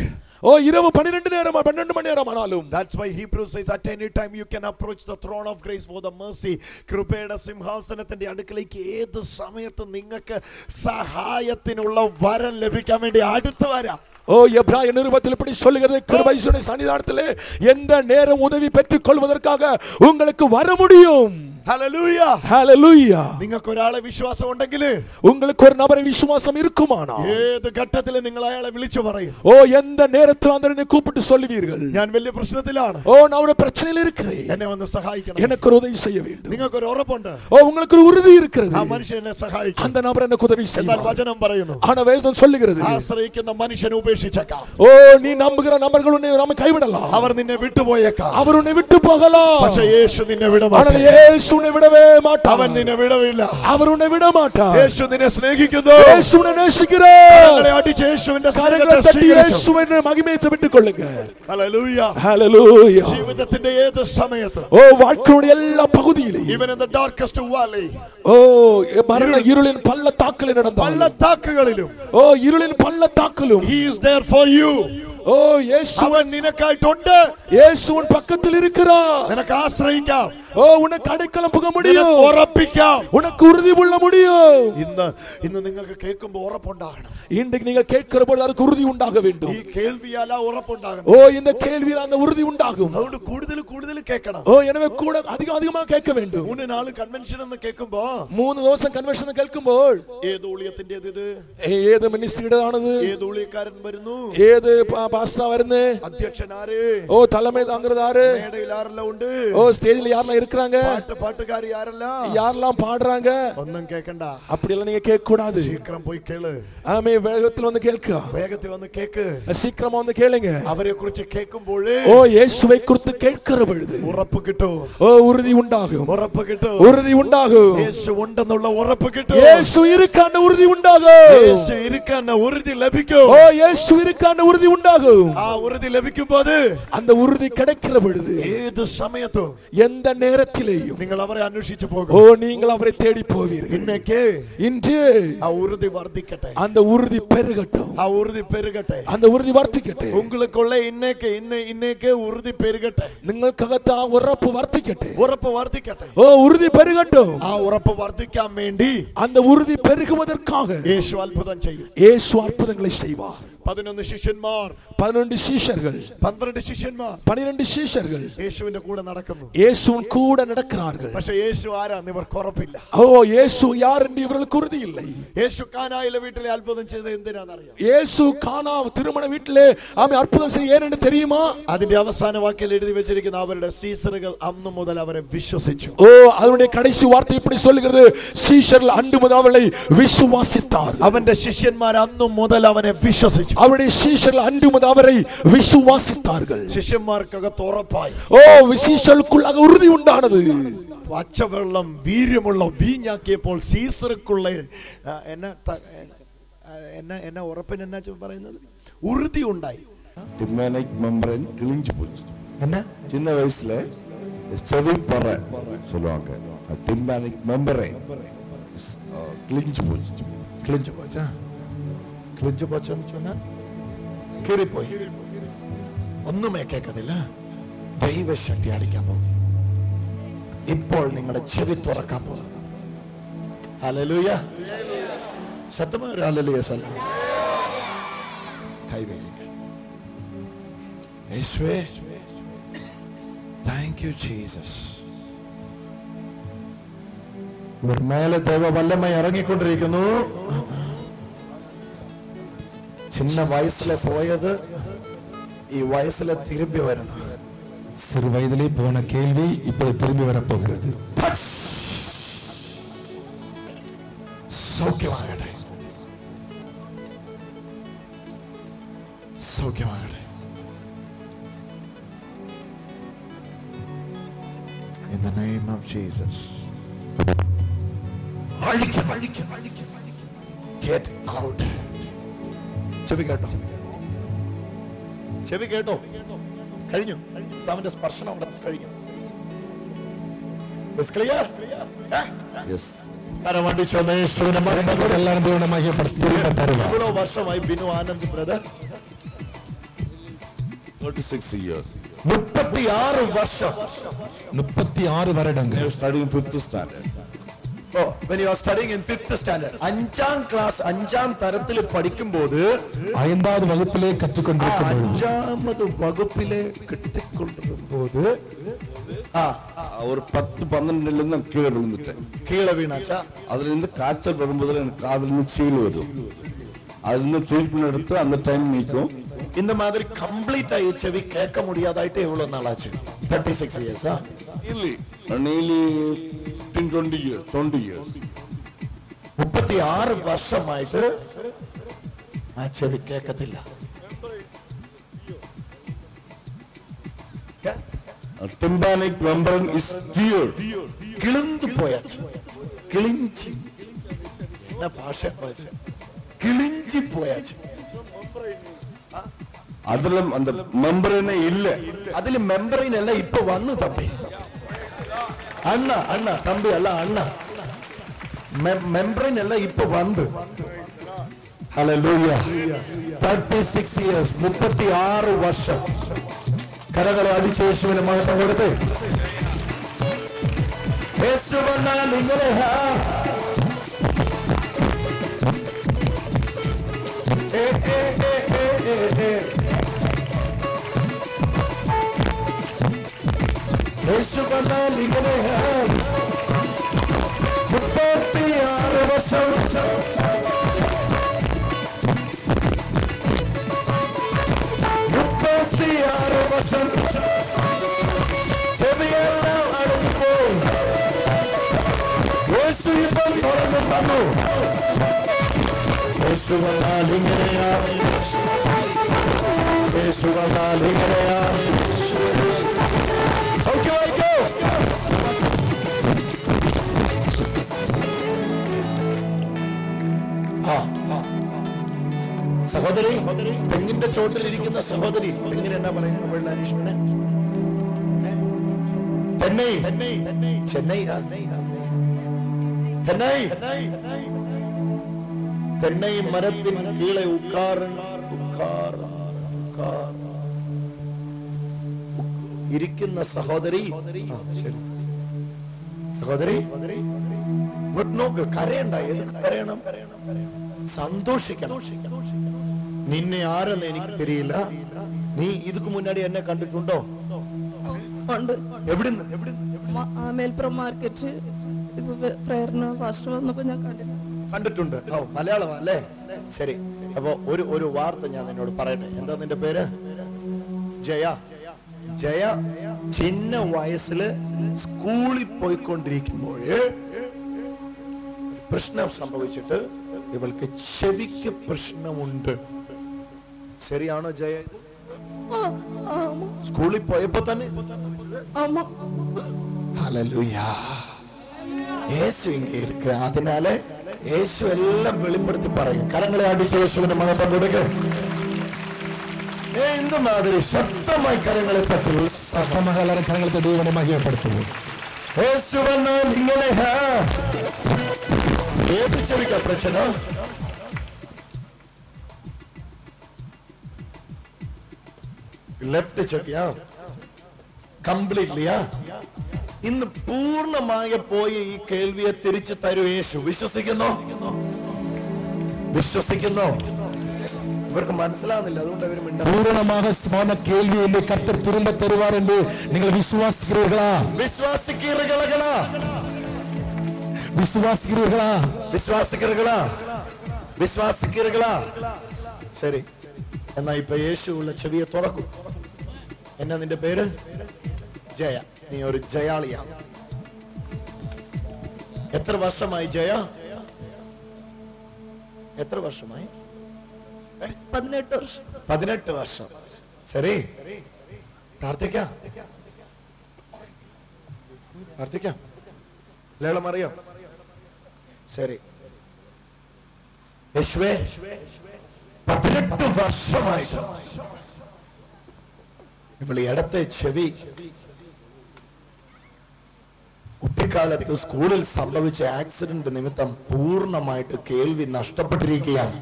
ஓ இரவு 12 மணி நேரம் ஆனாலும். That's why Hebrews says at any time you can approach the throne of grace for the mercy. കൃപയുടെ സിംഹാസനത്തിന്റെ അടുക്കലേക്ക് ഏത് സമയത്തും നിങ്ങൾക്ക് സഹായത്തിനുള്ള വരം ലഭിക്കാൻ വേണ്ടി അടുത്ത് വരാം. ஓ எபிரேய நிருபத்தில் இப்படி சொல்லுகிறது, கிருபையுடைய சன்னிதானத்திலே எந்த நேரம் உதவி பெற்றுக் கொள்வதற்காக உங்களுக்கு வர முடியும். ഹല്ലേലൂയ. ഹല്ലേലൂയ. നിങ്ങൾക്ക് ഒരാളെ വിശ്വാസം ഉണ്ടെങ്കിൽ, உங்களுக்கு ஒரு நபரை விசுவாசம் இருக்குமானா, ഏത് ഘട്ടത്തിലും നിങ്ങൾ അയാളെ വിളിച്ചു പറയും. ஓ எந்த நேரத்தில் அந்த கூப்பிட்டு சொல்லுவீர்கள், ഞാൻ വലിയ പ്രശ്നത്തിലാണ്, ஓ நான் ஒரு பிரச்சனையில் இருக்கிறேன், എന്നെ വന്ന് സഹായിക്കണം, எனக்கு ஒரு உதவி செய்ய வேண்டும். നിങ്ങൾക്ക് ഒരു ഉറപ്പുണ്ട്, ஓ உங்களுக்கு ஒரு உறுதி இருக்கிறது, ആ മനുഷ്യൻ എന്നെ സഹായിക്കും, அந்த நபர் எனக்கு உதவி എന്നാൽ செய்வார். വചനം പറയുന്നു, ஆனா வேதம் சொல்லுகிறது, ആശ്രയിക്കുന്ന മനുഷ്യനെ ഉപേക്ഷിച്ചേക്കാം. ஓ நீ நம்புகிற நபர்கள் உன்னை நாம கைவிடலாம், അവർ നിന്നെ വിട്ടുപോയേക്കാം, அவர் உன்னை விட்டு போகலாம், പക്ഷേ യേശു നിന്നെ വിട ஆனால் മാட்டாൻ. இயேசு உன்னை விடவே மாட்டார். അവൻ നിന്നെ വിടവില്ല. அவர் உன்னை விட மாட்டார். യേശു നിന്നെ സ്നേഹിക്കുന്നു. இயேசு உன்னை நேசிக்கிறார். കരങ്ങളെ അടിച്ച് യേശുവിന്റെ സ്നേഹത്തെ സ്വീകരിച്ചു. இயேசுவின் மகிமையை விட்டுக் கொள்ளுங்க. ഹല്ലേലൂയ. ஹalleluya. ജീവിതത്തിന്റെ ഏത് സമയത്ത്, ஓ வாழ்க்கையுடைய எல்லா பகுதியிலும், even in the darkest valley, ஓ மரண இருளின் பள்ளத்தாக்கில் நடந்தாலும், പള്ളത്താക്കുകളിലും, ஓ இருளின் பள்ளத்தாக்கிலும், he is there for you. ஓ இயேசு അവൻ നിനക്കായിട്ടുണ്ട്. இயேசுவின் பக்கத்தில் இருக்கிறார். നിനക്ക് ആശ്രയിക്കാം, ஓ உனக்கு அடைக்கலம் புக നിനക്ക് முடியும், ഉറപ്പിക്കാം. உனக்கு உறுதி கொள்ள முடியும். ഇന്ന് നിങ്ങൾക്ക് കേൾക്കുമ്പോൾ ഉറപ്പുണ്ടാകണം. இன்றைக்கு நீங்கள் கேட்கிற போது அதுக்கு உறுதி உண்டாக வேண்டும். ഈ കേൾവിയാല ഉറപ്പുണ്ടാകണം. ஓ இந்த கேள்வியில் அந்த உறுதி உண்டாகும். അതുകൊണ്ട് കൂടുതൽ കൂടുതൽ കേൾക്കണം. ஓ எனவே கூட அதிகமா கேட்க வேண்டும். 3 നാൾ കൺവെൻഷൻ എന്ന് കേൾക്കുമ്പോ, 3 ദിവസം കൺവെൻഷൻ കേൾക്കുമ്പോൾ, ഏത് ഊഴിയത്തിന്റേത് ഇത്, ഏത് മിനിസ്ട്രിയുടേതാണത്, ഏത് ഊഴിയക്കാരൻ വരുന്നു, ഏത് പാസ്റ്റർ വരുന്നു, അധ്യക്ഷൻ ആര്, ഓ தலைமை தாங்கிறது யாரு, മേടയിൽ ആരെല്ലാം ഉണ്ട്, ஓ ஸ்டேஜ்ல யாரெல்லாம் இருக்காங்க, പാട്ടുകാരി ആരെല്ലാം, யாரெல்லாம் பாடுறாங்க, ഒന്നും കേൾക്കണ്ട. அப்படி எல்லாம் நீங்க கேட்க கூடாது. ശീഘ്രം പോയി കേള്. ஆமே வேகத்தில் வந்து கேட்க, വേഗത്തിൽ വന്ന് കേക്ക്. சீக்கிரமா வந்து கேளுங்க. അവരെ കുറിച്ച് കേൾക്കുമ്പോൾ, ஓ இயேசுவை குறித்து கேட்கிற பொழுது ഉറപ്പ് കിട്ടും. ஓ உறுதி உண்டாகும், ഉറപ്പ് കിട്ടും. உறுதி உண்டாகும். യേശു ഉണ്ടെന്നുള്ള ഉറപ്പ് കിട്ടും. இயேசு இருக்கான உறுதி உண்டாகும். യേശു ഇരിക്കാന ഉറുതി ലഭിക്കും. ஓ இயேசு இருக்கான உறுதி உண்டாகும். ആ ഉറുതി ലഭിക്കുമ്പോൾ, அந்த உறுதி கிடைக்கிற பொழுது, ഏത് സമയത്തും எந்த நேரத்திலேயும் നിങ്ങൾ അവരെ അന്വേഷിച്ചു പോകും. ஓ நீங்கள் அவரை தேடி போவீர்கள். ഇന്നേക്ക് இன்று ആ ഉറുതി വർദ്ധിക്കട്ടെ. அந்த உறுதி பெருகட்டும், ആ ഉറുതി പെരുകട്ടെ. அந்த உறுதி വർദ്ധിക്കട്ടെ. ഉங்களுക്കുള്ള ഇന്നേക്ക് ഉറുതി പെരുകട്ടെ. നിങ്ങൾക്കകത്ത് ആ ഉറപ്പ് വർദ്ധിക്കട്ടെ, ഉറപ്പ് വർദ്ധിക്കട്ടെ. ஓ உறுதி பெருகட்டும். ആ ഉറപ്പ് വർദ്ധിക്കാൻ വേണ്ടി அந்த உறுதி பெருகுவதற்காக യേശു അത്ഭുതം ചെയ്യും. இயேசு அற்புதங்களை செய்வார். 11 ശിഷ്യന്മാർ, 12 சீஷர்கள், 12 ശിഷ്യന്മാർ 12 சீஷர்கள் യേശുവിന്റെ കൂടെ നടക്കുന്നു. இயேசுவின் கூட நடக்கிறார்கள். പക്ഷേ യേശു ആരാന്ന് ഇവർക്ക് ഉറപ്പില്ല. ஓ இயேசு யார் என்று இவர்களுக்கு உறுதி இல்லை. യേശു കാനായിലെ വീട്ടിലെ അത്ഭുതം ചെയ്തത് എന്തിനാണെന്നറിയാം? இயேசு கானா திருமண வீட்டிலே ஆமே அற்புதம் செய்ய ஏனென்று தெரியுமா? അതിന്റെ അവസാന വാക്യത്തിൽ എഴുതി വെച്ചിരിക്കുന്ന അവരുടെ സീസറുകൾ അന്നു മുതൽ അവരെ വിശ്വസിച്ചു. ஓ அதனுடைய கடைசி வார்த்தை இப்படி சொல்லுகிறது, சீஷர்கள் அன்று முதல் அவளை விசுவாசித்தார். അവന്റെ ശിഷ്യന്മാർ അന്നു മുതൽ അവനെ വിശ്വസിച്ചു. அவருடைய சீஷர்கள் அன்றும் அவரை விசுவாசித்தார்கள். ശിഷ്യന്മാർക്കകത്ത് ഉറപ്പായി. சீஷர்களுக்குள்ளாக உறுதி உண்டானது. പച്ചവെള്ളം വീര്യമുള്ള വീഞ്ഞാക്കിയപ്പോൾ സീസർക്കുള്ള എന്നാ ഉറപ്പിന് എന്നാ പറയുന്നത്, ഉറുതി ഉണ്ടായി. டிம்பானிக் மெம்பரேன் கிழிஞ்சு போச்சு. என்ன சின்ன வயசுல செவி பற சொல்லுவாங்க. டிம்பானிக் மெம்பரேன் கிழிஞ்சு போச்சு. കിളിഞ്ചു പോച്ചാ? കിളിഞ്ചു പോച്ചെന്ന് சொன்னா കീറിപ്പോയി, ഒന്നുമേ കേൾക്കത്തില്ല. ദൈവശക്തി അടിക്കാൻ പോകും. ഇപ്പോൾ നിങ്ങളുടെ ചെവി തുറക്കാൻ പോകും. ഹല്ലേലൂയ. ശബ്ദമായി ഒരു ഹല്ലേലൂയ ചൊല്ലാം. കൈവേലിക്ക. യേശുവേ, താങ്ക് യു ജീസസ്. ഇവർ മേലെ ദൈവ വല്ലമായി ഇറങ്ങിക്കൊണ്ടിരിക്കുന്നു. ചിന്ന വയസ്സിലെ പോയത് ഈ വയസ്സിലെ തിരുമ്പി വരുന്നു. சிறு வயதிலே போன கேள்வி இப்போது திரும்பி வரப்போகிறது. സൗഖ്യമാകട്ടെ, സൗഖ്യമാകട്ടെ. In the name of Jesus. Get out. ചെവി കേട്ടോ, ചെവി കേട്ടോ. കഴിഞ്ഞു. അവന്റെ സ്പർശനം അവിടെ കഴിഞ്ഞു. എவ்வளவு വർഷമായി ബിനു ആനന്ദ് ബ്രദർ? 36 years. 36 വർഷം. 36 வருடங்கள். Studying 5th standard. Oh, when you are studying in 5th standard, 5ാം class 5ാം തരത്തിൽ പഠിക്കുമ്പോൾ 5வது வகுப்பிலே கற்றுக்கொண்டிருக்கும் 5ാമത് വകുപ്പിലെ കിട്ടിക്കൊണ്ടിരുമ്പോൾ ஒரு 10-12 கீழே விழுந்துட்டேன். கீழே வீணாச்சா? அதுல இருந்து காய்ச்சல் வரும்போது எனக்கு காதுல இருந்து சீல் வரும். அதுல இருந்து ட்ரீட்மெண்ட் எடுத்து அந்த டைம் நீக்கும். இந்த மாதிரி கம்ப்ளீட் ஆயி செவி கேட்க முடியாதாயிட்டு எவ்வளவு நாள் ஆச்சு? 36 இயர்ஸா? nearly 20 years. 36 വർഷമായിട്ട് ആ ചെവി കേൾക്കത്തില്ല. tympanic membrane is teared. കിളിന്തു പോയാச்சு. കിളിഞ്ചി എന്നാ ഭാഷ? കിളിഞ്ചി പോയാச்சு. அதுல அந்த மெம்பரேனே இல்ல. അതിൽ മെമ്പറിൻ അല്ല ഇപ്പൊ വന്നു തമ്പി. അണ്ണ അണ്ണ തമ്പി അല്ല അണ്ണ. മെമ്പറിൻ അല്ല ഇപ്പൊ വന്ന്. ഹല്ലേലൂയ. 36 years, 36 വർഷം. കരകളെ അടിച്ച് യേശുവിനെ മഹത്വം കൊടുത്ത്. യേശു വന്നാൽ ഇങ്ങനെ യേശു വന്നാൽ ഇങ്ങനെ 36 വർഷം. 36 വർഷം ചെവിയെല്ലാം അടഞ്ഞുപോയി. യേശു ഇപ്പോൾ തുറന്നു തന്നു. യേശു വന്നാൽ ഇങ്ങനെയാ, യേശു വന്നാൽ ഇങ്ങനെയാ. സൗഖ്യമായിക്കോ. സഹോദരി, തെങ്ങിന്റെ ചോട്ടിലിരിക്കുന്ന സഹോദരി, തെങ്ങിന് എന്നാ പറയുന്ന തമിഴിൽ അനീഷ്മനെ? ചെന്നൈ ചെന്നൈ ചെന്നൈ തെന്നൈ മരത്തിൻ കീഴെ ഇരിക്കുന്ന സഹോദരി. ശരി സഹോദരി, നോക്ക്, കരയണ്ട. കരയണം, സന്തോഷിക്കണം. നിന്നെ ആരെന്ന് എനിക്ക് തിരിയില്ല. നീ ഇതുക്ക് മുന്നാടി എന്നെ കണ്ടിട്ടുണ്ടോ? എവിടുന്ന്? മേൽപ്പുറം മാർക്കറ്റ് പ്രേരണ ഫാസ്റ്റ് വന്നപ്പോ ഞാൻ കണ്ടിട്ടുണ്ട്. ഓ, മലയാളം അല്ലേ? ശരി. അപ്പൊ ഒരു വാർത്ത ഞാൻ നിന്നോട് പറയട്ടെ. എന്താ നിന്റെ പേര്? ജയ. ജയ ചിന്ന വയസ്സില് സ്കൂളിൽ പോയിക്കൊണ്ടിരിക്കുമ്പോൾ പ്രശ്നം സംഭവിച്ചിട്ട് ഇവൾക്ക് ചെവിക്ക് പ്രശ്നമുണ്ട്. ശരിയാണോ ജയ? ஆமா സ്കൂളിൽ പോയപ്പോ തന്നെ? ஆமா ഹല്ലേലൂയ. യേശു ഇങ്ങനെ ഇരിക്കുക. അതിനാല് യേശു എല്ലാം വെളിപ്പെടുത്തി പറയും. കരങ്ങളെ അടിച്ച് യേശുവിന്റെ മഹത്വം കൊടുക്കുക. എന്ത് മാതിരി ശക്തമായി കരങ്ങളെ തട്ടി എല്ലാവരും കരങ്ങളെ തട്ടി ദൈവനെ മഹിമപ്പെടുത്തുന്നു. യേശു വന്നാൽ ഇങ്ങനെ ഏത് ചെവിക്ക പ്രശ്നം? ലെഫ്റ്റ് ചെവിയാ? കംപ്ലീറ്റ്ലിയാ? ഇന്ന് പൂർണ്ണമായി പോയി ഈ കേൾവിയെ തിരിച്ചു തരൂ യേശു. വിശ്വസിക്കുന്നോ? വിശ്വസിക്കുന്നോ? ഇവർക്ക് മനസ്സിലാകുന്നില്ല, അതുകൊണ്ട് അവർ പൂർണ്ണமாக போன கேள்வியை கர்த்தர் திரும்ப தருவார் என்று நீங்கள் விசுவாசிக்கிறீர்களா? വിശ്വാസിக்கிறீர்களா? വിശ്വാസിக்கிறீர்களா? വിശ്വാസിக்கிறீர்களா? വിശ്വാസിக்கிறீர்களா? ശരി, എന്നാ ഇപ്പൊ യേശു ഉള്ള ചെവിയെ തുറക്കും. എന്നാ നിന്റെ പേര്? ജയ. നീ ഒരു ജയാളിയാണ്. എത്ര വർഷമായി ജയ? എത്ര വർഷമായി? 18 വർഷം. 18 വർഷം. ശരി, പ്രാർത്ഥിക്കാം. പ്രാർത്ഥിക്കാം. ലളിതം അറിയോ? ശരി. യേശുവേ, 18 വർഷമായിട്ട് ഇവളി ഇടത്തെ ചെവി കുട്ടിക്കാലത്ത് സ്കൂളിൽ സംഭവിച്ച ആക്സിഡന്റ് നിമിത്തം പൂർണ്ണമായിട്ട് കേൾവി നഷ്ടപ്പെട്ടിരിക്കുകയാണ്.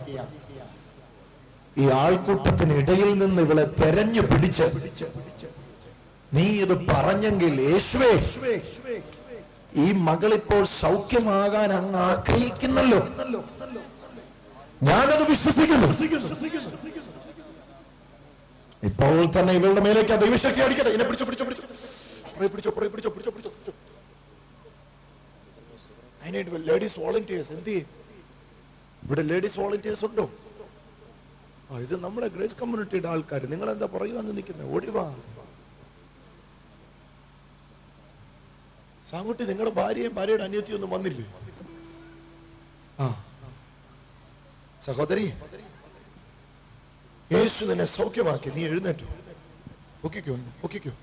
ഈ ആൾക്കൂട്ടത്തിനിടയിൽ നിന്ന് ഇവളെ തെരഞ്ഞു പിടിച്ച് നീ ഇത് പറഞ്ഞെങ്കിൽ യേശുവേ, ഈ മകളിപ്പോൾ സൗഖ്യമാകാൻ അങ്ങ് ആഗ്രഹിക്കുന്നല്ലോ. ഞാനത് വിശ്വസിക്കുന്നു. ഇപ്പോൾ തന്നെ ഇവളുടെ മേലേക്ക് ആ ദൈവശക്തി അടിക്കട്ടെ. ഇതിനെ പിടിച്ചോ പിടിച്ചോ പിടിച്ചോ പിടിച്ചോ പിടിച്ചോ പിടിച്ചോ പിടിച്ചോ. അതിനായിട്ട് ലേഡീസ് വോളണ്ടിയേഴ്സ് എന്ത് ചെയ്യും? ഇവിടെ ലേഡീസ് വോളണ്ടിയേഴ്സ് ഉണ്ടോ? ഇത് നമ്മുടെ ഗ്രേസ് കമ്മ്യൂണിറ്റിയുടെ ആൾക്കാർ. നിങ്ങൾ എന്താ പറയുവാന്ന് നിൽക്കുന്നത്? ഓടിവാ സാങ്കുട്ടി. നിങ്ങളുടെ ഭാര്യയും ഭാര്യയുടെ അനിയത്തിയും ഒന്നും വന്നില്ലേ? ആ സഹോദരി, യേശു നിന്നെ സൗഖ്യമാക്കി. നീ എഴുന്നേറ്റു. പൊക്കിക്കോ, പൊക്കിക്കോ.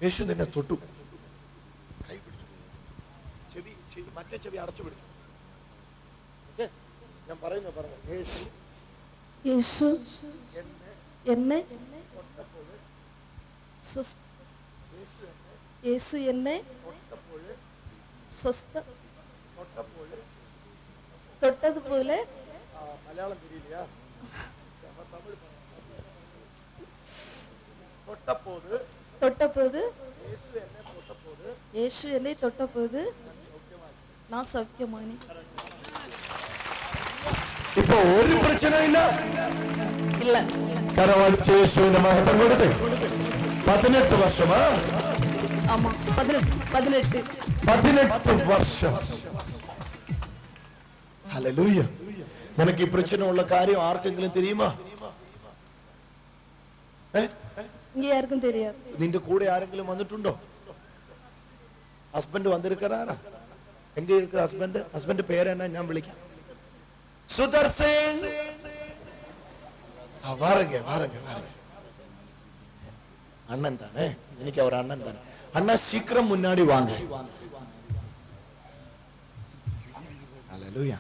യേശു നിന്നെ തൊട്ടു. കൈ പിടിച്ചു. ചെവി മറ്റേ ചെവി അടച്ചു പിടിച്ചു. ഞാൻ പറയുന്നു പറഞ്ഞു. യേശു എന്നെ യേശു എന്നെ തൊട്ടതുപോലെ മലയാളം തിരിയില്ല. തൊട്ടപ്പോത് യേശു എന്നെ തൊട്ടപ്പോത് நான் സൗഖ്യമാനി. ഇപ്പൊ ഒരു പ്രശ്നമില്ല. ഇല്ല. കരമടിച്ച് യേശുവിന്റെ മഹത്വം കൊടുത്ത് 18 വർഷമാ? ആമാ, 18 വർഷം. ഹല്ലേലൂയ. നിനക്ക് ഈ പ്രശ്നമുള്ള കാര്യം ആർക്കെങ്കിലും தெரியுமா? ഇങ്ങ ആർക്കും தெரியாது. നിന്റെ കൂടെ ആരെങ്കിലും വന്നിട്ടുണ്ടോ? ഹസ്ബൻഡ് വന്നിരിക്കാറാ? എങ്ക ഇരിക്ക ഹസ്ബൻഡ്? ഹസ്ബൻഡ് പേരെന്നാ? ഞാൻ വിളിക്കാം. സുദർശൻ. വാരங்க வாரங்க வாரங்க. அண்ணன் தானே? இன்னைக்கு அவர் அண்ணன் தானே? அண்ணா சீக்கிரம் முன்னாடி வாங்க. ஹல்லேலூயா.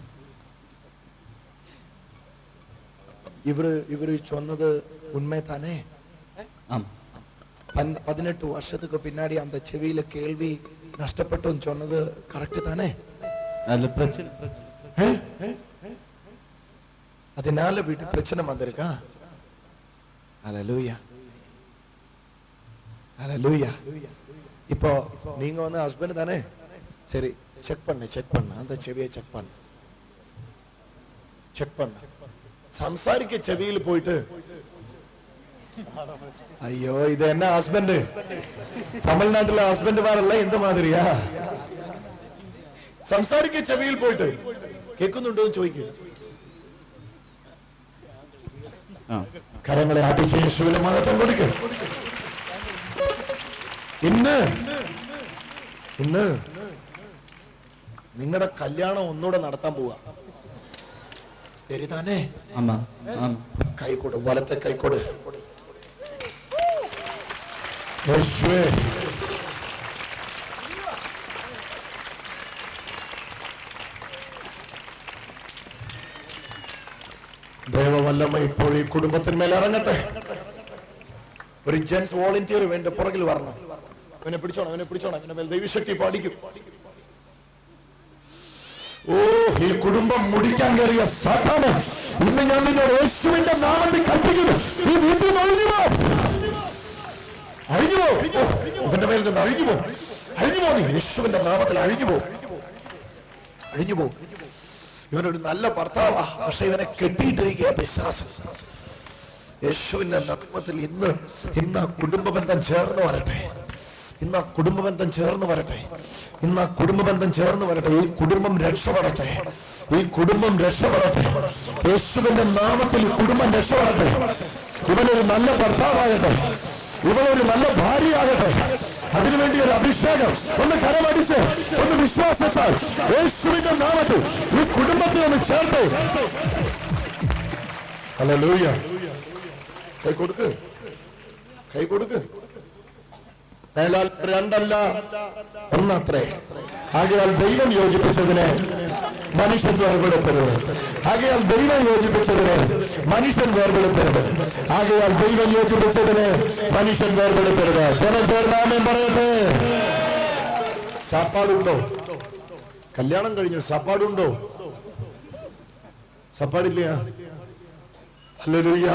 இவரு சொன்னது உண்மை தானே? 18 வருஷத்துக்கு பின்னாடி அந்த செவியில கேள்வி நஷ்டப்பட்டு சொன்னது கரெக்ட் தானே? அதனால வீட்டு பிரச்சனை வந்திருக்கா? ஹல்லேலூயா, ஹல்லேலூயா. இப்போ நீங்க வந்து ஹஸ்பண்ட் தானே? சரி, செக் பண்ணு அந்த செவியை செக் பண்ணு. സംസാരിക്ക ചെവിയിൽ പോയിട്ട് അയ്യോ ഇത് എന്നാ ഹസ്ബൻഡ്? തമിഴ്നാട്ടിലെ ഹസ്ബൻഡുമാരല്ല എന്ത് മാതിരിയാ? സംസാരിക്ക ചെവിയിൽ പോയിട്ട് കേൾക്കുന്നുണ്ടോ എന്ന് ചോദിക്കുക. കരങ്ങളെ അടിച്ച് യേശുവിനെ മഹത്വം കൊടുക്കുക. ഇന്ന് നിങ്ങളുടെ കല്യാണം ഒന്നുകൂടെ നടത്താൻ പോവാ. ശരിതാനേ? ആമാ കൈകൊട്, വലത്തെ കൈകൊട്. യേശുവേ, ദൈവവല്ലമ ഇപ്പോൾ ഈ കുടുംബത്തിന്മേൽ ഇറങ്ങട്ടെ. ഒരു ജെൻസ് വോളണ്ടിയർ വേണ്ട പുറകിൽ വരണം. അവനെ പിടിച്ചോണം, അവനെ പിടിച്ചോണം. അവന്റെ മേൽ ദൈവശക്തി പാടിക്കും. ഓ, ഈ കുടുംബം മുടിക്കാൻ കയറിയ സാത്താനെ ഇന്ന് ഞാൻ നിന്നോട് യേശുവിന്റെ നാമത്തിൽ കൽപ്പിക്കുന്നു, ഈ വീട്ടിൽ നിന്ന് അഴിഞ്ഞുപോ, അഴിഞ്ഞുപോ. അവന്റെ മേൽ നിന്ന് അഴിഞ്ഞുപോ, അഴിഞ്ഞുപോ. നീ യേശുവിന്റെ നാമത്തിൽ അഴിഞ്ഞുപോ, അഴിഞ്ഞുപോ. ഇവനൊരു നല്ല ഭർത്താവാ, പക്ഷെ ഇവനെ കെട്ടിയിട്ടിരിക്കുക പിശാച്. യേശുവിന്റെ നാമത്തിൽ ഇന്ന് കുടുംബ ബന്ധം ചേർന്ന് വരട്ടെ. ഇന്ന് കുടുംബ ബന്ധം ചേർന്ന് വരട്ടെ. ഇന്ന് കുടുംബ ബന്ധം ചേർന്ന് വരട്ടെ. ഈ കുടുംബം രക്ഷപ്പെടട്ടെ. ഈ കുടുംബം രക്ഷപ്പെടട്ടെ. യേശുവിന്റെ നാമത്തിൽ ഈ കുടുംബം രക്ഷപ്പെടട്ടെ. ഇവനൊരു നല്ല ഭർത്താവാകട്ടെ. ഇവനൊരു നല്ല ഭാര്യയാകട്ടെ. അതിനുവേണ്ടി ഒരു അഭിഷേകം ഒന്ന് കരമടിച്ച് ഒന്ന് വിശ്വാസത്താൽ യേശുവിന്റെ നാമത്തിൽ ഈ കുടുംബത്തെ ഒന്ന് ചേർത്ത്. ഹല്ലേലൂയ. കൈ കൊടുക്ക്, കൈ കൊടുക്ക്. രണ്ടല്ല ഒന്നത്രേ. ആകയാൽ ദൈവം യോജിപ്പിച്ചതിനെ മനുഷ്യൻ വേർപെടുത്തരുത്. ആകയാൽ ദൈവം യോജിപ്പിച്ചതിനെ മനുഷ്യൻ വേർപെടുത്തരുത്. ആകയാൽ ദൈവം യോജിപ്പിച്ചതിനെ മനുഷ്യൻ വേർപെടുത്തരുത്. ജനചേർന്നാമേൻ പറയട്ടെ. സാപ്പാടുണ്ടോ? കല്യാണം കഴിഞ്ഞു, സാപ്പാടുണ്ടോ? സാപ്പാടില്ല. Hallelujah,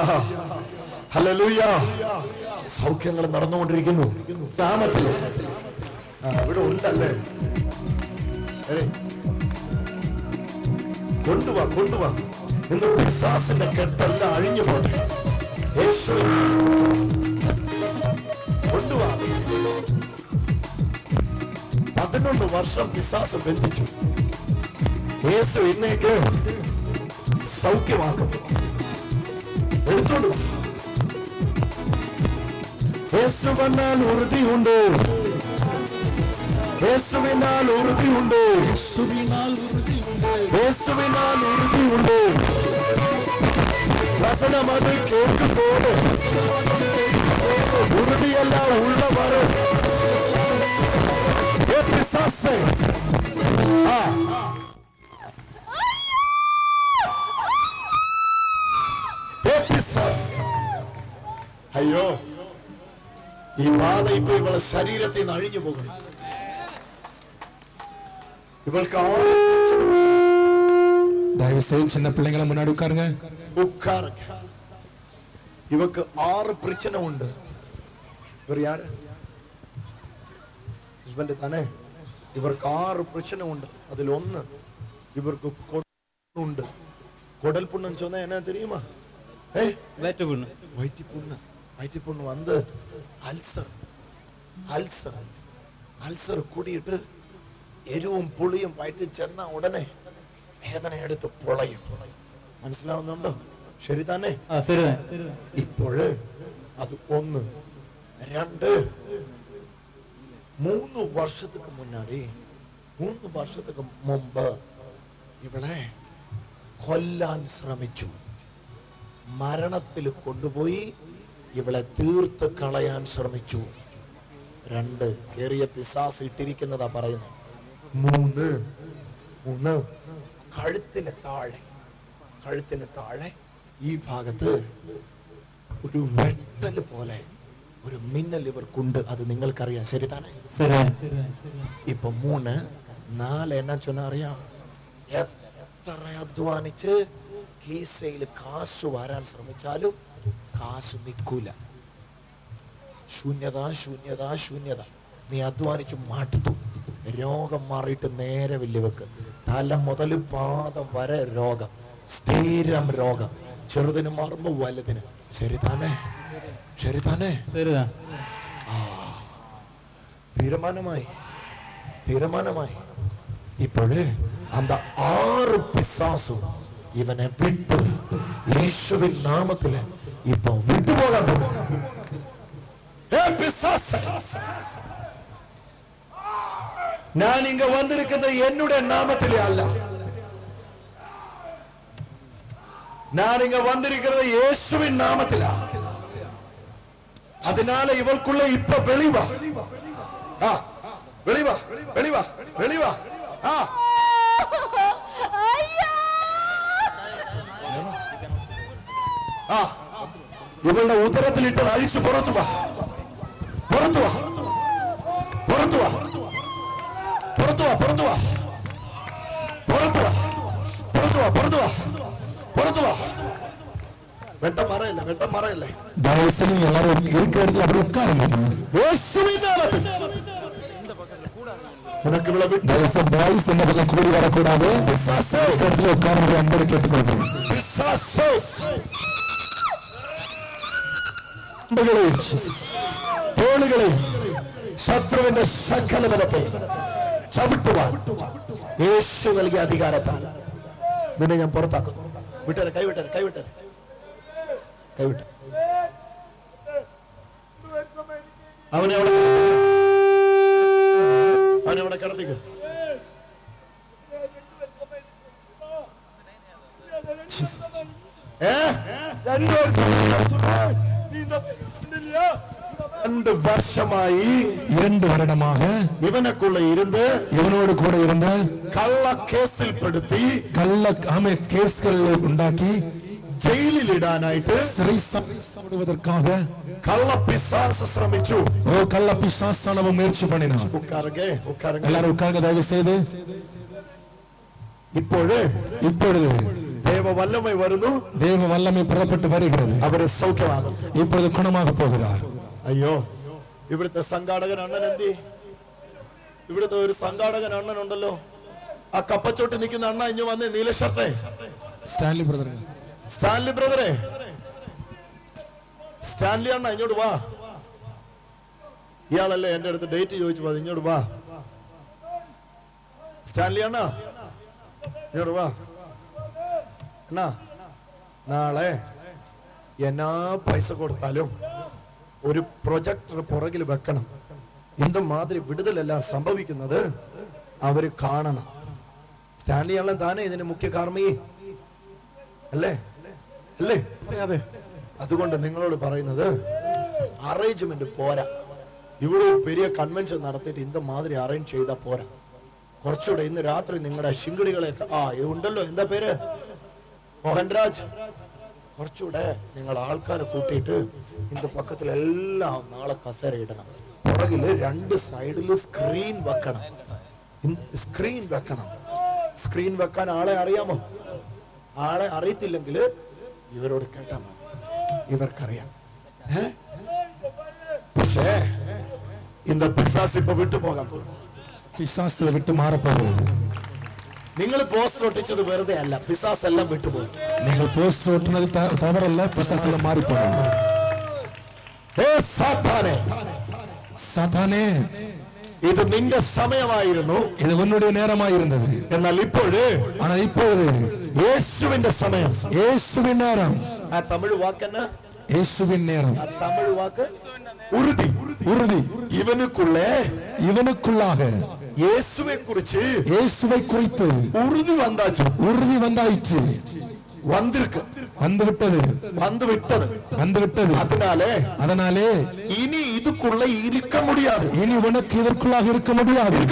hallelujah. സൗഖ്യങ്ങൾ നടന്നുകൊണ്ടിരിക്കുന്നു നാമത്തില്. ഇവിടെ ഉണ്ടല്ലേ? കൊണ്ടുവാ, കൊണ്ടുവാ. ഇന്ന് പിശാചിന്റെ കെട്ടെല്ലാം അഴിഞ്ഞു പോട്ടെ. യേശു കൊണ്ടുവാ. 11 വർഷം പിശാച് ബന്ധിച്ചു. യേശു ഇന്നേക്ക് സൗഖ്യമാക്കുന്നു. എടുത്തോണ്ട് വാ. യേശുവിനാൽ ഉറുതിയുണ്ട്. യേശുവിനാൽ ഉറുതിയുണ്ട്. യേശുവിനാൽ ഉറുതിയുണ്ട്. വചനം അത് കേൾക്കുമ്പോൾ ഉറുതിയെല്ലാം ഉള്ളവർ അയ്യോ, ഈ ബാധ ഇപ്പൊ ഇവളെ ശരീരത്തിൽ നിന്ന് അഴിഞ്ഞു പോകുന്നു. ഇവൾക്ക് சின்ன பிள்ளைங்களை முன்னாடி உட்காருங்க. உட்காருங்க. இவக்கு 6 பிரச்சனை உண்டு. இவர் யாரு? ഹസ്ബൻഡ് தானே? ഇവർക്ക് 6 പ്രശ്നം ഉണ്ട്. അതിൽ ഒന്ന് ഇവർക്ക് ഉണ്ട്. കുടൽ പുണ്ണം சொன்னா என்ன தெரியுமா? വയറ്റ് പുണ്ണ്. വയറ്റ് പുണ്ണ് வந்து അൾസർ കൂടിയിട്ട് എരിവും പുളിയും വയറ്റിൽ ചെന്ന ഉടനെ വേദന എടുത്ത് പൊളയും. മനസ്സിലാവുന്നുണ്ടോ? ശരി തന്നെ? ഇപ്പോഴ് അത് 1 2 3 വർഷத்துக்கு മുன்னாடி 3 വർഷத்துக்கு മുമ്പ് ഇവളെ കൊല്ലാൻ ശ്രമിച്ചു. മരണത്തിൽ കൊണ്ടുപോയി ഇവളെ തീർത്ത് കളയാൻ ശ്രമിച്ചു. 2 കേറിയ പിശാച് ഇട്ടിരിക്കുന്നതാ പറയുന്നത്. 3 കഴുത്തിന് താഴെ ഈ ഭാഗത്ത് ഒരു വെട്ടൽ പോലെ ഒരു മിന്നൽ ഇവർക്കുണ്ട്. അത് നിങ്ങൾക്കറിയാം. ശരി തന്നെ? ഇപ്പൊ 3 4 എന്നാ ചൊന്നാ അറിയാം? എത്ര അധ്വാനിച്ച് കീസയിൽ കാശ് വരാൻ ശ്രമിച്ചാലും കാശ് നിൽക്കൂല. ശൂന്യത. നീ അധ്വാനിച്ചു മടുത്തു. രോഗം മാറിയിട്ട് നേരെ വലിയവക്ക് തല മുതൽ പാദം വരെ രോഗം, സ്ഥിരം രോഗം. ചെറുതിന് മാറുമ്പോ വലുതിന്. ശരി തന്നെ? തീരുമാനമായി ഇപ്പോഴേ அந்த 6 പിശാസും ഇവനെ വിട്ട് യേശുവിൻ നാമത്തില് ഇപ്പൊ വിട്ടുപോകാൻ പോകും. ഞാൻ ഇങ്ങ വന്നിരിക്കുന്നത് എന്നുടെ നാമത്തിലെ അല്ല. நான் இங்க வந்திருக்கிறது இயேசுவின் நாமத்திலா. அதனால இவளுக்குள்ள இப்ப வெளிவா, வெளிவா, வெளிவா, வெளிவா. ഇവളുടെ ഉദരത്തിലിട്ട് അഴിച്ചു പുറത്തു വാ, പുറത്തു വാ, പുറത്തു വാ, പുറത്തു വാ, പുറത്തു വാ, പുറത്തു വാ, പുറത്തു വാ, പുറത്തു വാ, പുറത്തു വാ. വെട്ടം മറയില്ല, വെട്ടം മറയില്ല. എല്ലാവരും இருக்கிற இடத்துல அப்படி உட்காருங்க. യേശുവിൻ നാമത്തിൽ உனக்கு இவ்வளவு பாய்ஸ் என்ன பக்கம் கூடி வரக்கூடாது. இடத்துல உட்கார்ந்து அன்பரை கேட்டுக்கொள்கிறேன். തോളുകളെ ശത്രുവിന്റെ സകല ബലത്തെ ചവിട്ടുവാൻ യേശു നൽകിയ അധികാരത്താൽ നിന്നെ ഞാൻ പുറത്താക്കുന്നു. വിട്ടേരെ, കൈവിട്ടേരെ, കൈവിട്ടേരെ, കൈവിട്ട. അവനെ അവിടെ കിടത്തിക്ക. ரெண்டு வருஷமாயி 2 வருடமாக இவனுக்குள்ள இருந்து இவனோடு கூட இருந்த கள்ள കേസിൽ പെടുത്തി കള്ള കേസുകൾ ഉണ്ടാക്കി ജയിലിൽ ഇടാനായിട്ട് ശ്രീസഭപ്പെടുവதற்காக കള്ള പിശാച് ശ്രമിച്ചു. കള്ള പിശാചാണ് മുയற்சி பண்ணினான். உட்காருங்க, உட்காருங்க, எல்லாரும் உட்காருங்க தயவு செய்து. இப்பொழுது தேவ வல்லமை வருന്നു. தேவ வல்லமை புறப்பட்டு வருகிறது. அவர் സൗഖ്യമാകും. இப்பொழுது குணமாக போகிறார். അയ്യോ, ഇവിടുത്തെ സംഘാടകൻ അണ്ണൻ എന്തി? ഇവിടുത്തെ ഒരു സംഘാടകൻ അണ്ണൻ ഉണ്ടല്ലോ, ആ കപ്പച്ചോട്ട് നിൽക്കുന്ന അണ്ണ ഇഞ്ഞു വന്നേ, നീല ഷർട്ടേ. സ്റ്റാൻലി ബ്രദറെ, സ്റ്റാൻലി ബ്രദറെ, സ്റ്റാൻലി അണ്ണ ഇങ്ങോട്ട് വാ. ഇയാളല്ലേ എന്റെ അടുത്ത് ഡേറ്റ് ചോദിച്ചു, ഇങ്ങോട്ട് വാ. സ്റ്റാൻലി അണ്ണ ഇങ്ങോട്ട് വാ. അണ്ണാ, നാളെ എന്നാ പൈസ കൊടുത്താലും ഒരു പ്രൊജക്ടർ പുറകിൽ വെക്കണം. എന്തുമാതിരി വിടുതലെല്ലാം സംഭവിക്കുന്നത് അവര് കാണണം. സ്റ്റാൻലി ആണല്ലോ താനേ ഇതിന് മുഖ്യ കാർമ്മി അല്ലേ? അല്ലേ? അതെ. അതുകൊണ്ട് നിങ്ങളോട് പറയുന്നത്, അറേഞ്ച്മെന്റ് പോരാ. ഇവിടെ പെരിയ കൺവെൻഷൻ നടത്തിയിട്ട് ഇന്തുമാതിരി അറേഞ്ച് ചെയ്താ പോരാ. കുറച്ചുകൂടെ ഇന്ന് രാത്രി നിങ്ങളുടെ ശിങ്കിടികളെ ഉണ്ടല്ലോ, എന്താ പേര്, മോഹൻരാജ്, കുറച്ചുകൂടെ നിങ്ങൾ ആൾക്കാരെ കൂട്ടിയിട്ട് ഇന്ന് പക്കത്തിലെല്ലാം നാളെ കസേര ഇടണം. പുറകില് 2 സൈഡില് സ്ക്രീൻ വെക്കണം. സ്ക്രീൻ വെക്കണം. സ്ക്രീൻ വെക്കാൻ ആളെ അറിയാമോ? ആളെ അറിയത്തില്ലെങ്കിൽ ഇവരോട് കേട്ടാ മതി, ഇവർക്കറിയാം. പക്ഷേ இந்த பிசாசு இப்ப விட்டு போകാൻ പോകും. പിശാച് വിട്ടു മാറപ്പോകുന്നത്. നിങ്ങൾ പോസ്റ്റർ ഒട്ടിച്ചത് വെറുതെ അല്ല, പിശാച് എല്ലാം വിട്ടുപോകും. നിങ്ങൾ പോസ്റ്റർ ഒട്ടുന്നത് തവറല്ല, പിശാച് എല്ലാം മാറിപ്പോകും. സാത്താനേ, ഇത് നിന്റെ സമയമായിരുന്നു, ഇത് ഉன்னுடைய നേരമായിരുന്നത്. എന്നാൽ ഇപ്പോഴ് യേശുവിന്റെ സമയം, യേശുവിൻ നേരം. ആ തമിഴ് വാക്കെന്നാ? യേശുവിൻ നേരം. ആ തമിഴ് വാക്ക് ഉറുതി. ഉറുതി. ഇവനുക്കുള്ളാக യേശുവെ കുറിച്ച് ഉറുതി വന്നായിற்று. வந்துவிட்டது. அதனாலே இனி இதுக்குள்ள இருக்க முடியாது. இனி உனக்கு இதற்குள்ளாக இருக்க முடியாது.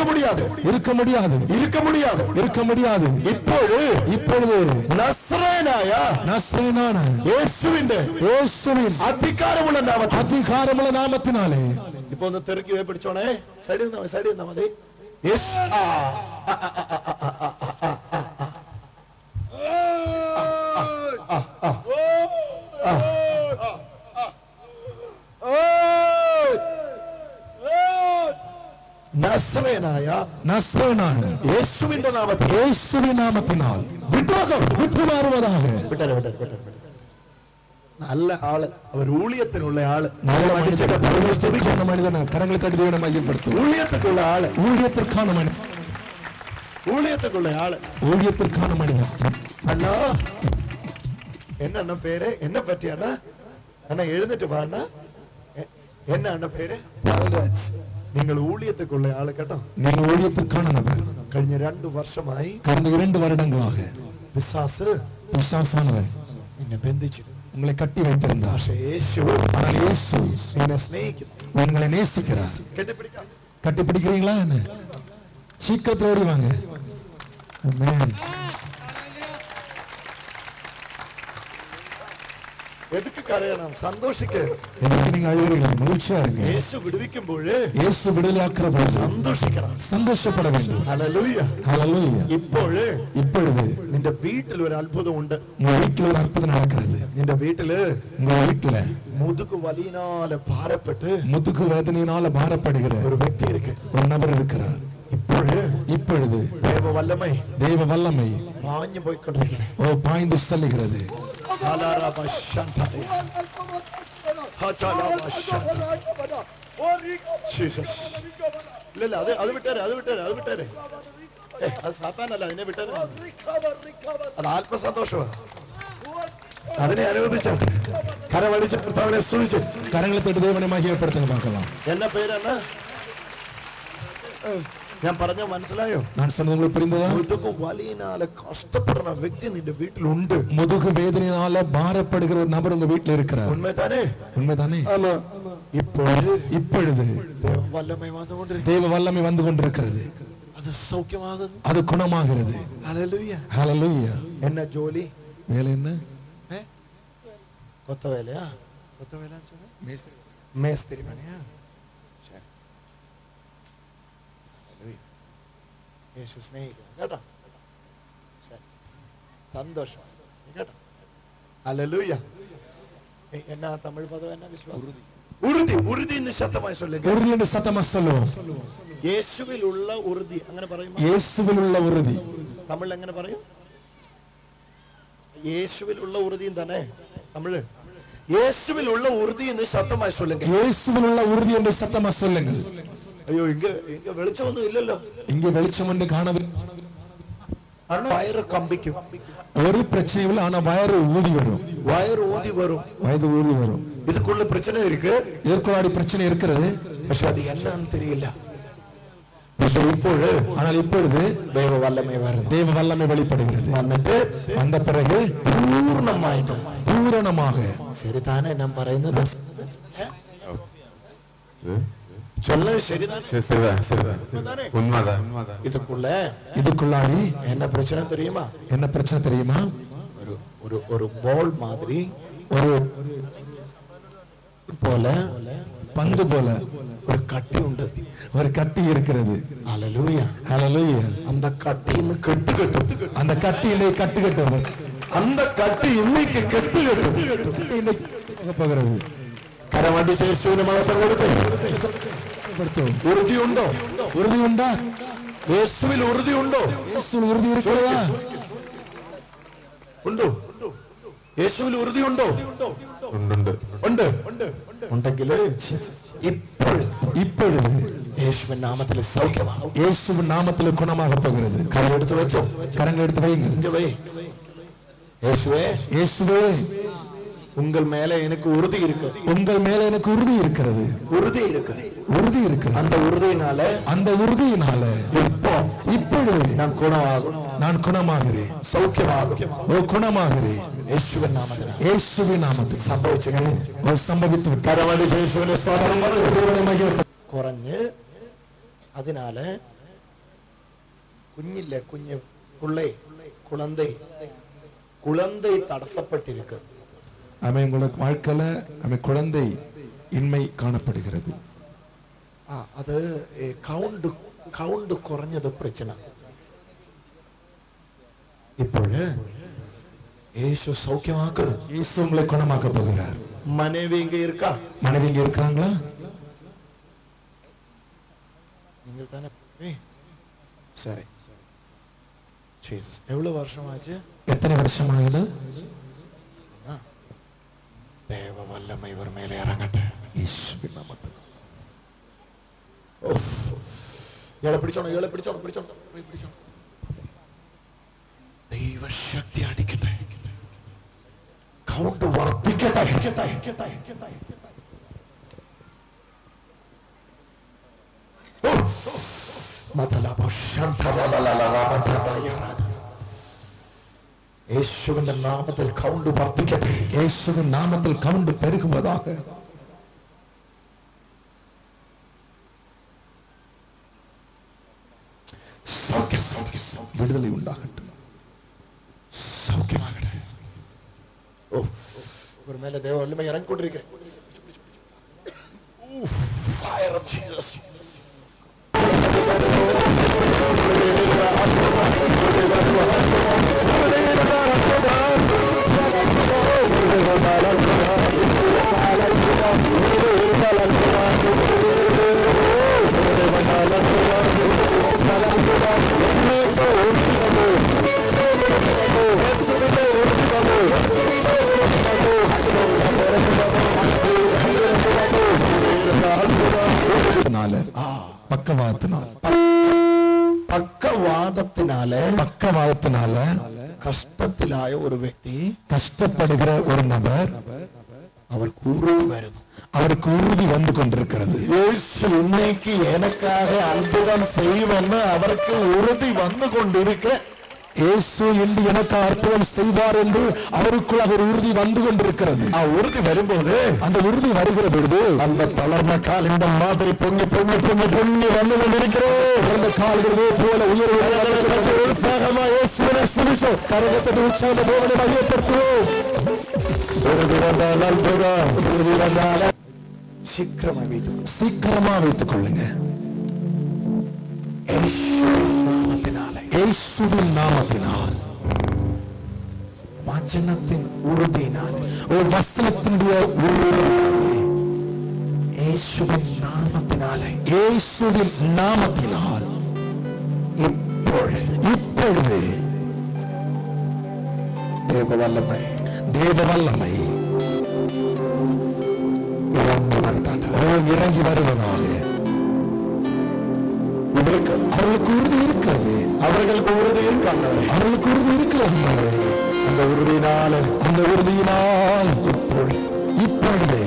இப்பொழுது നസ്രേനായ യേശുവിൻ അധികാരമുള്ള നാമത്തിനാലെ. ഇപ്പൊ ഒന്ന് തെറുക്കി പിടിച്ചോണേ, സൈഡിൽ നിന്നാ മതി. നസ്രേനായ യേശുവിന്റെ നാമത്തിനാൽ വിട്ടുമാറുവதாக. നല്ല ആള്, അവർ ഊഴിയത്തിനുള്ള ആള്, മനിതനാണ്. കരങ്ങൾ കടിതയോടെ മയ്യപ്പെടുത്തും. ഊഴിയത്തിലുള്ള ആള്, ഊഴിയത്തിற்கான മനിതൻ. അണ്ണാ, என்ன அண்ணா பேரு, என்ன பற்றி அண்ணா? அண்ணா எழுந்துட்டு வா அண்ணா. என்ன அண்ணா பேரு? பால்ராஜ். നിങ്ങൾ ഊഴിയത്തിലുള്ള ആള് കേട്ടോ. നിങ്ങൾ ഊഴിയത്തിற்கான നബർ. കഴിഞ്ഞ 2 വർഷമായി, കഴിഞ്ഞ 2 வருடங்களாக പിശാചാണവൻ നിന്നെ ബന്ധിച്ചിരുന്നു, உங்களை கட்டி வைத்திருந்தார். പക്ഷേ യേശു ஆனால் இயேசு നിന്നെ സ്നേഹിക്കുന്നു. உங்களை நேசிக்கிறார். കെട്ടിപ്പിടിക്കാം. கட்டி பிடிக்கிறீங்களா என்ன? சீக்கிரத்துல ஓடி வாங்க. ஆமென். എതുക്ക് കരയണം? സന്തോഷിക്ക്. எதுக்கு நீங்க அழுகிறீங்க? மகிழ்ச்சியா இருங்க. യേശു വിടുവിക്കുമ്പോൾ இயேசு விடுதலையாக்குற போது സന്തോഷിക്കണം. சந்தோஷப்பட வேண்டும். ഹല്ലേലൂയ. ஹல்லேலூயா. இப்பொழுது നിന്റെ വീട്ടിൽ ഒരു അത്ഭുതമുണ്ട്. உங்க வீட்டுல ஒரு அற்புதம் நடக்கிறது. നിന്റെ വീട്ടില് உங்க வீட்டுல മുതുകു വലിയനാല ഭാരപ്പെട്ട് முதுகு வேதனையினால பாரப்படுகிற ഒരു വ്യക്തി ഇരിക്ക്. ஒரு நபர் இருக்கிறார். இப்பொழுது தேவ வல்லமை പാഞ്ഞു പോയിക്കൊണ്ടിരിക്കുന്നു. பாய்ந்து செல்லுகிறது. ഇല്ല അത് വിട്ടേരെ, അത് വിട്ടേരെ, അത് വിട്ടേരെ. അത് സാത്താനല്ല, അതിനെ വിട്ടേരെ. അത് ആത്മസന്തോഷമാണ്. അതിനെ അനുവദിച്ച കരമടിച്ച് കർത്താവിനെ സ്തുതിച്ച് കരങ്ങളെ തൊട്ട് ദൈവനെ മഹിമപ്പെടുത്തുന്നത് பார்க்கலாம். എന്ന പേരാണ് ഞാൻ പറഞ്ഞ മനസ്സിലായോ? நான் சொன்னது உங்களுக்கு புரிந்ததா? മുതുകു വലിയനാല കഷ്ടപ്പെടുന്ന വ്യക്തി നിന്റെ വീട്ടിലുണ്ട്. முதுகு வேதனையினால பாரப்படுகிற ஒரு நபர் உங்க வீட்டில் இருக்கிறார். ഉണ്മതാനേ? உண்மைதானே? இப்பொழுது தேவ வல்லமை வந்து கொண்டிருக்கிறது. അത് സൗഖ്യമാകുന്നു, அது குணமாகிறது. ഹല്ലേലൂയ. ஹல்லேலூயா. என்ன ജോലി? வேலை என்ன? കൊത്ത വേലയാ? കൊത്ത വേല മേസ്തിരി പണിയാ? യേശു സ്നേഹിക്കുന്നു കേട്ടോ. സന്തോഷം കേട്ടോ. ഹല്ലേലൂയ. എന്നാ തമിഴ് പദം എന്നാ? വിശ്വാസം. ഉറുതി. ഉറുതി എന്ന് ശക്തമായി சொல்லுங்க. உறுதி என்று சத்தமா சொல்லுவோம். യേശുവിലുള്ള ഉറുതി അങ്ങനെ പറയുമോ? യേശുവിലുള്ള ഉറുതി തമിഴിൽ എങ്ങനെ പറയും? യേശുവിലുള്ള ഉറുതിയും തന്നെ തമിഴ്. യേശുവിലുള്ള ഉറുതി എന്ന് ശക്തമായി சொல்லுங்க. യേശുവിലുള്ള ഉറുതി என்று சத்தமா சொல்லுங்கள். അയ്യോ ഇങ്ങ വെളിച്ചമൊന്നും ഇല്ലല്ലോ. இங்கே வெளிச்சம் என்று காணவில்லை. വയറ് കമ്പിക്കും. ஒரு பிரச்சனையும் இல்லை, ஆனா வயிறு ஊதி வரும். വയറ് ഊതി വരും. வயது ஊதி வரும். இதுக்குள்ள பிரச்சனை இருக்கு. இதற்குள்ளாடி பிரச்சனை இருக்கிறது. പക്ഷെ അത് என்னன்னு தெரியல. ஆனால் இப்பொழுது ദൈവ വല്ലമേ വരുന്നു. தேவ வல்லமை வெளிப்படுகிறது. വന്നിട്ട് வந்த பிறகு പൂർണ്ണമായിട്ടും பூரணமாக ശരിതാനെ ഞാൻ പറയുന്നത് இதுக்குள்ளாடி என்ன பிரச்சனை தெரியுமா? என்ன பிரச்சனை தெரியுமா? ஒரு பால் மாதிரி, ஒரு போல பந்து போல ஒரு கட்டி உண்டு. ஒரு கட்டி இருக்கிறது. ஹல்லேலூயா. ஹல்லேலூயா. அந்த கட்டின்னு கட்டு. அந்த கட்டி இன்னைக்கு கட்டு கட்டுவது. அந்த கட்டி இன்னைக்கு கட்டு இன்னைக்கு போகிறது. കരമടി യേശുവിന് മഹത്വം കൊടുത്തു. ഉറുതി ഉണ്ടോ? ഉറുതി ഉണ്ടോ? യേശുവിൽ ഉറുതി ഉണ്ടോ? യേശുവിൽ ഉറുതി ഇരിക്കുകയാ? ഉണ്ടോ? യേശുവിൽ ഉറുതി ഉണ്ടോ? ഉണ്ട്. ഉണ്ടെങ്കിൽ இப்பொழுது യേശുവിൻ നാമത്തിൽ സൗഖ്യമാകും. യേശുവിൻ നാമത്തിൽ ഗുണமாக പോകുகிறது. കരമെടുത്ത് വെച്ചോ. കരങ്ങൾ എടുത്ത് வைங்க. இங்க வை. യേശുവേ, യേശുവേ, உங்கள் மேல எனக்கு உறுதி இருக்கு. உங்கள் மேல எனக்கு உறுதி இருக்கிறது. உறுதி இருக்கு. உறுதி இருக்கிறது. அந்த உறுதியினால இப்பொழுது நான் குணமாகிறேன். சௌக்கியமாகும். குணமாகிறேன். യേശുവിൻ നാമത്തിൽ സംഭവിച്ചു. കുറഞ്ഞ് അതിനാല് കുഞ്ഞില്ലേ, കുഞ്ഞ് പിള്ളേ, குழந்தை தடசப்பட்டிருக்கு. உங்களுக்கு வாழ்க்கையில குழந்தை இன்மை காணப்படுகிறது. அது கவுண்ட் குறைஞ்சது பிரச்சனை. இப்பொழுது യേശു സൗഖ്യമാക്കണം. യേശു உங்களை குணமாக்க போகிறார். மனைவி இங்க இருக்கா? மனைவி இங்க இருக்காங்களா? நீங்கள் தானே? சரி. ஜீசஸ் எவ்வளவு வருஷமாச்சு? எத்தனை வருஷமாகுது? தேவ வல்லமை இவர் மேலே இறங்கട്ടെ. യേശുവിൻ നാമത്തിൽ. ഇയാളെ പിടിച്ചോണം. ദൈവശക്തി അടിക്കട്ടെ. കൗണ്ട് വർദ്ധിക്കട്ടെ. യേശുവിന്റെ നാമത്തിൽ കൗണ്ട് വർദ്ധിക്കട്ടെ. യേശുവിൻ നാമത്തിൽ കൗണ്ട് പെരുകുവதாக. വിടുതല ഉണ്ടാകട്ടെ. സൗഖ്യമാകട്ടെ. ഒരു മേലെ ദൈവം വല്ലമേ ഇറങ്ങിക്കൊണ്ടിരിക്കട്ടെ. Fire of Jesus. பக்கவாதத்தினால കഷ്ടത്തിലായ ഒരു വ്യക്തി, கஷ்டப்படுகிற ஒரு நபர், അവർക്ക് ഉറുതി വരുന്നു. அவருக்கு உறுதி வந்து கொண்டிருக்கிறது. യേശു இன்னைக்கு எனக்காக அற்புதம் செய்வன்னு அவருக்கு உறுதி வந்து கொண்டிருக்க. இயேசு இன்று எனக்கு அற்புதம் செய்வார் என்று அவருக்குள் ஒரு உறுதி வந்து கொண்டிருக்கிறது. உறுதி வரும்போது, அந்த உறுதி வருகிற பொழுது அந்த தளர்ந்த கால் இந்த மாதிரி பொங்கி பொங்கி பொங்கி பொங்கி வந்து கொண்டிருக்கிறோம். அந்த கால்களே போல உயர்வு உற்சாகமா இயேசுவினை சுவிசோ கரகத்தை உற்சாக தேவனை மையப்படுத்துவோம். உறுதி வந்தால் அற்புதம், உறுதி வந்தால் சீக்கிரமா வைத்துக் கொள்ளுங்க. യേശുവിൻ നാമത്തിനാൽ, വചനത്തിൻ ഉറുതിനാൽ, വസ്ത്രത്തിന്റെ യേശുവിൻ നാമത്തിനാലെ, യേശുവിൻ നാമത്തിനാൽ இப்பொழுது தேவவல்லமை இறங்கி வருவதாக. அவர்களுக்கு உறுதி இருக்கிறது. அவர்களுக்கு உறுதி இருக்கிறது. அந்த உறுதியினால் இப்பொழுது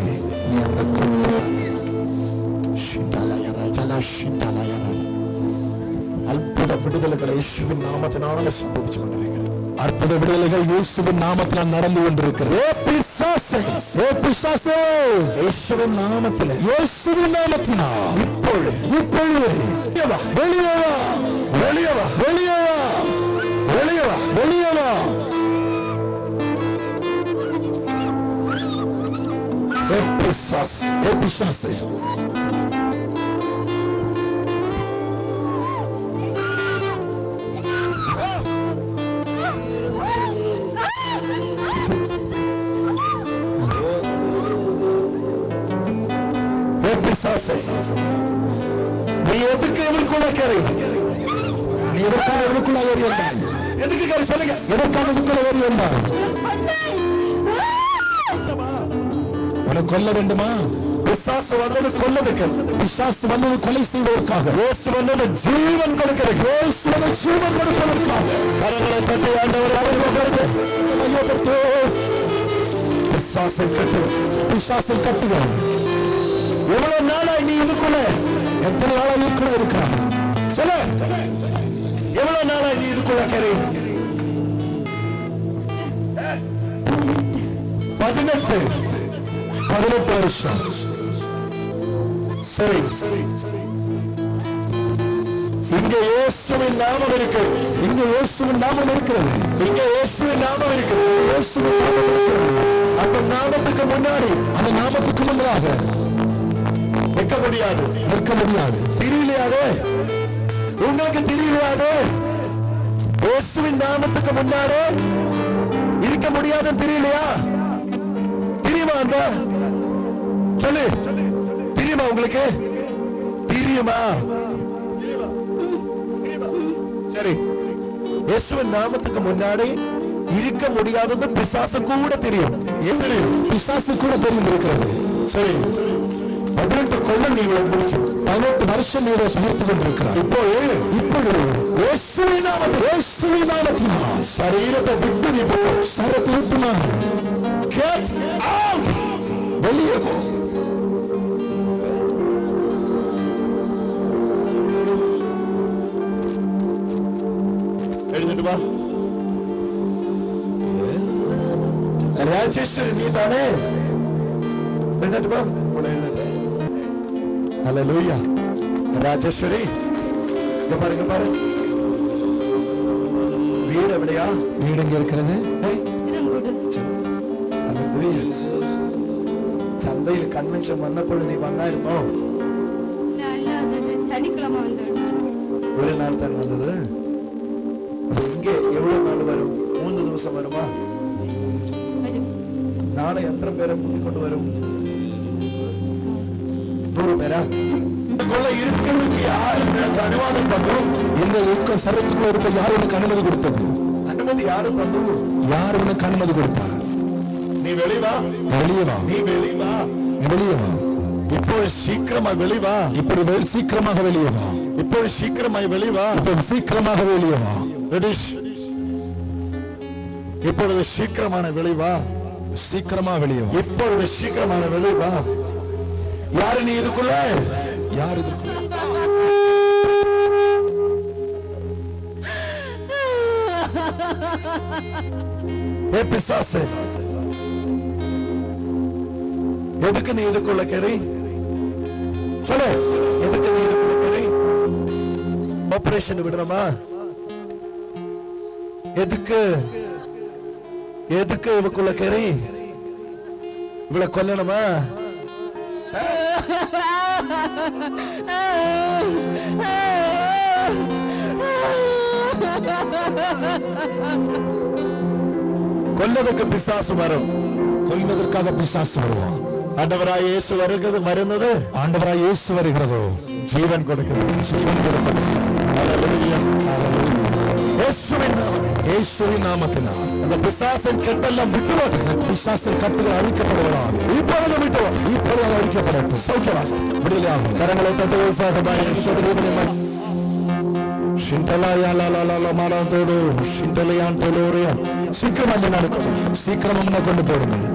அற்புத விடுதலைகளை இயேசுவின் நாமத்தினால சம்பவிச்சு கொண்டிருக்கிறது. அற்புத விடுதலைகள் இயேசுவின் நாமத்தினால் நடந்து கொண்டிருக்கிறது. இயேசுவின் நாமத்தினால் இப்பொழுது வெளியே வா. நீ எதுக்கு எவருக்குள்ள கேறி? நீ எதற்காக எவருக்குள்ள ஏறி வந்தாய்? எதுக்கு கேறி சொல்லுங்க. எதற்காக எவருக்குள்ள ஏறி வந்தாய்? உனக்கு கொல்ல வேண்டுமா? பிசாசு வந்தது கொல்லதுக்கு. பிசாசு வந்தது கொலை செய்வதற்காக. இயேசு வந்தது ஜீவன் கொடுக்கிறதுக்கு. இயேசு வந்தது ஜீவன் கொடுப்பதற்காக. கரங்களை தட்டி ஆண்டவர் அவர்களுக்கு பிசாசை கட்டுகிறார். எவ்வளவு நாளாய் நீ இதுக்குள்ள, எத்தனை நாளாய் இதுக்குள்ள இருக்கிறார்? சொல்ல, எவ்வளவு நாளாய் நீ இதுக்குள்ள கரை? 18 வருஷம். சரி, இங்க இயேசுவின் நாமம் இருக்கு. இங்க இயேசுவின் நாமம் இருக்கிறது. இங்க இயேசுவின் நாமம் இருக்கு. இயேசுவின் நாமம் இருக்கிறது. அந்த நாமத்துக்கு முன்னாடி, அந்த நாமத்துக்கு முன்னாக நிற்க முடியாது. தெரியலையாது. உங்களுக்கு தெரியலையாது. இயேசுவின் நாமத்துக்கு முன்னாடி இருக்க முடியாதுன்னு தெரியலையா? தெரியுமா? அந்த சொல்லு, தெரியுமா உங்களுக்கு? தெரியுமா? சரி, இயேசுவின் நாமத்துக்கு முன்னாடி இருக்க முடியாதது பிசாசு கூட தெரியும். பிசாசு கூட தெரிந்திருக்கிறது. சரி, 18 கொள்ள நீங்க முடிச்சு 18 வருஷம் நீங்க பார்த்து கொண்டிருக்கிறார். இப்பொழுது இயேசுவின் நாமத்தினால் சரீரத்தை விட்டு நீ போ. சரீரத்தை விட்டுமா Get out. வெளியே போ. எழுந்துட்டு வா. രാജേശ്വരി നീ താനേ എഴുന്നേറ്റ് പോ. ഇവിടെ എഴുന്നേറ്റ്. ഹല്ലേലൂയ. രാജേശ്വരി പറ വീട് എവിടെയാ? വീട് എങ്ക இருக்கிறது? ചന്തയിൽ കൺവെൻഷൻ വന്നപ്പോൾ നീ വന്നായിരുന്നോ? ഒരു നാൾ തന്നെ വന്നത്. ഇങ്ങ എவ்வளவு നാൾ വരും? 3 ദിവസം വരുമാ? നാളെ എത്ര പേരെ മുന്നിക്കൊണ്ട് വരും? 100 പേരാ? இருக்கிறதுக்கு யாரு அனுவாதம் தந்தோம்? இந்த சரத்துக்குள்ள இருக்க யார் உனக்கு அனுமதி கொடுத்தது? அனுமதி யாரு தந்து? யார் உனக்கு அனுமதி கொடுத்தா? நீ வெளிவா, வெளியே வா, நீ வெளிவா, வெளியே வா. இப்போ சீக்கிரமா வெளிவா, இப்படி சீக்கிரமாக வெளியே வா, இப்போ சீக்கிரமா வெளிவா, இப்போ சீக்கிரமாக வெளியே வா. இப்பொழுது சீக்கிரமான வெளிவா, சீக்கிரமா வெளியே வா, இப்பொழுது சீக்கிரமான வெளிவா. யாரு நீ இதுக்குள்ள? யார் இதுக்குள்ள? ஏ பிசாசே, எதுக்கு நீ இதுக்குள்ள கேறி? சொல்லு, எதுக்கு நீ இதுக்குள்ள கேறி? ஆபரேஷன் விடுறமா? எதுக்கு எதுக்கு இதுக்குள்ள கேறி? இவளை கொல்லணுமா? கொல்லதுக்கு பிசாசு வரும். கொல்வதற்காக பிசாசு வருவான். ஆண்டவராய் இயேசு வருகிறது. ஆண்டவராய் இயேசு வருகிறதோ ஜீவன் கொடுக்கிறது. ஜீவன் கொடுக்கிறது. ஹல்லேலூயா, ஹல்லேலூயா. இயேசுவின் நாமத்தினால் அந்த பிசாசின் கட்டெல்லாம் விட்டுவிடு. பிசாசின் கட்டுகள் அழிக்கப்படுவதாக இப்பொழுது விட்டுவிடு. இப்பொழுது அழிக்கப்படட்டும். சௌக்கியமாக விடுதலையாகும். கரங்களை தட்டி உற்சாகமாய் சீக்கிரமாக கொண்டு போடுங்கள்.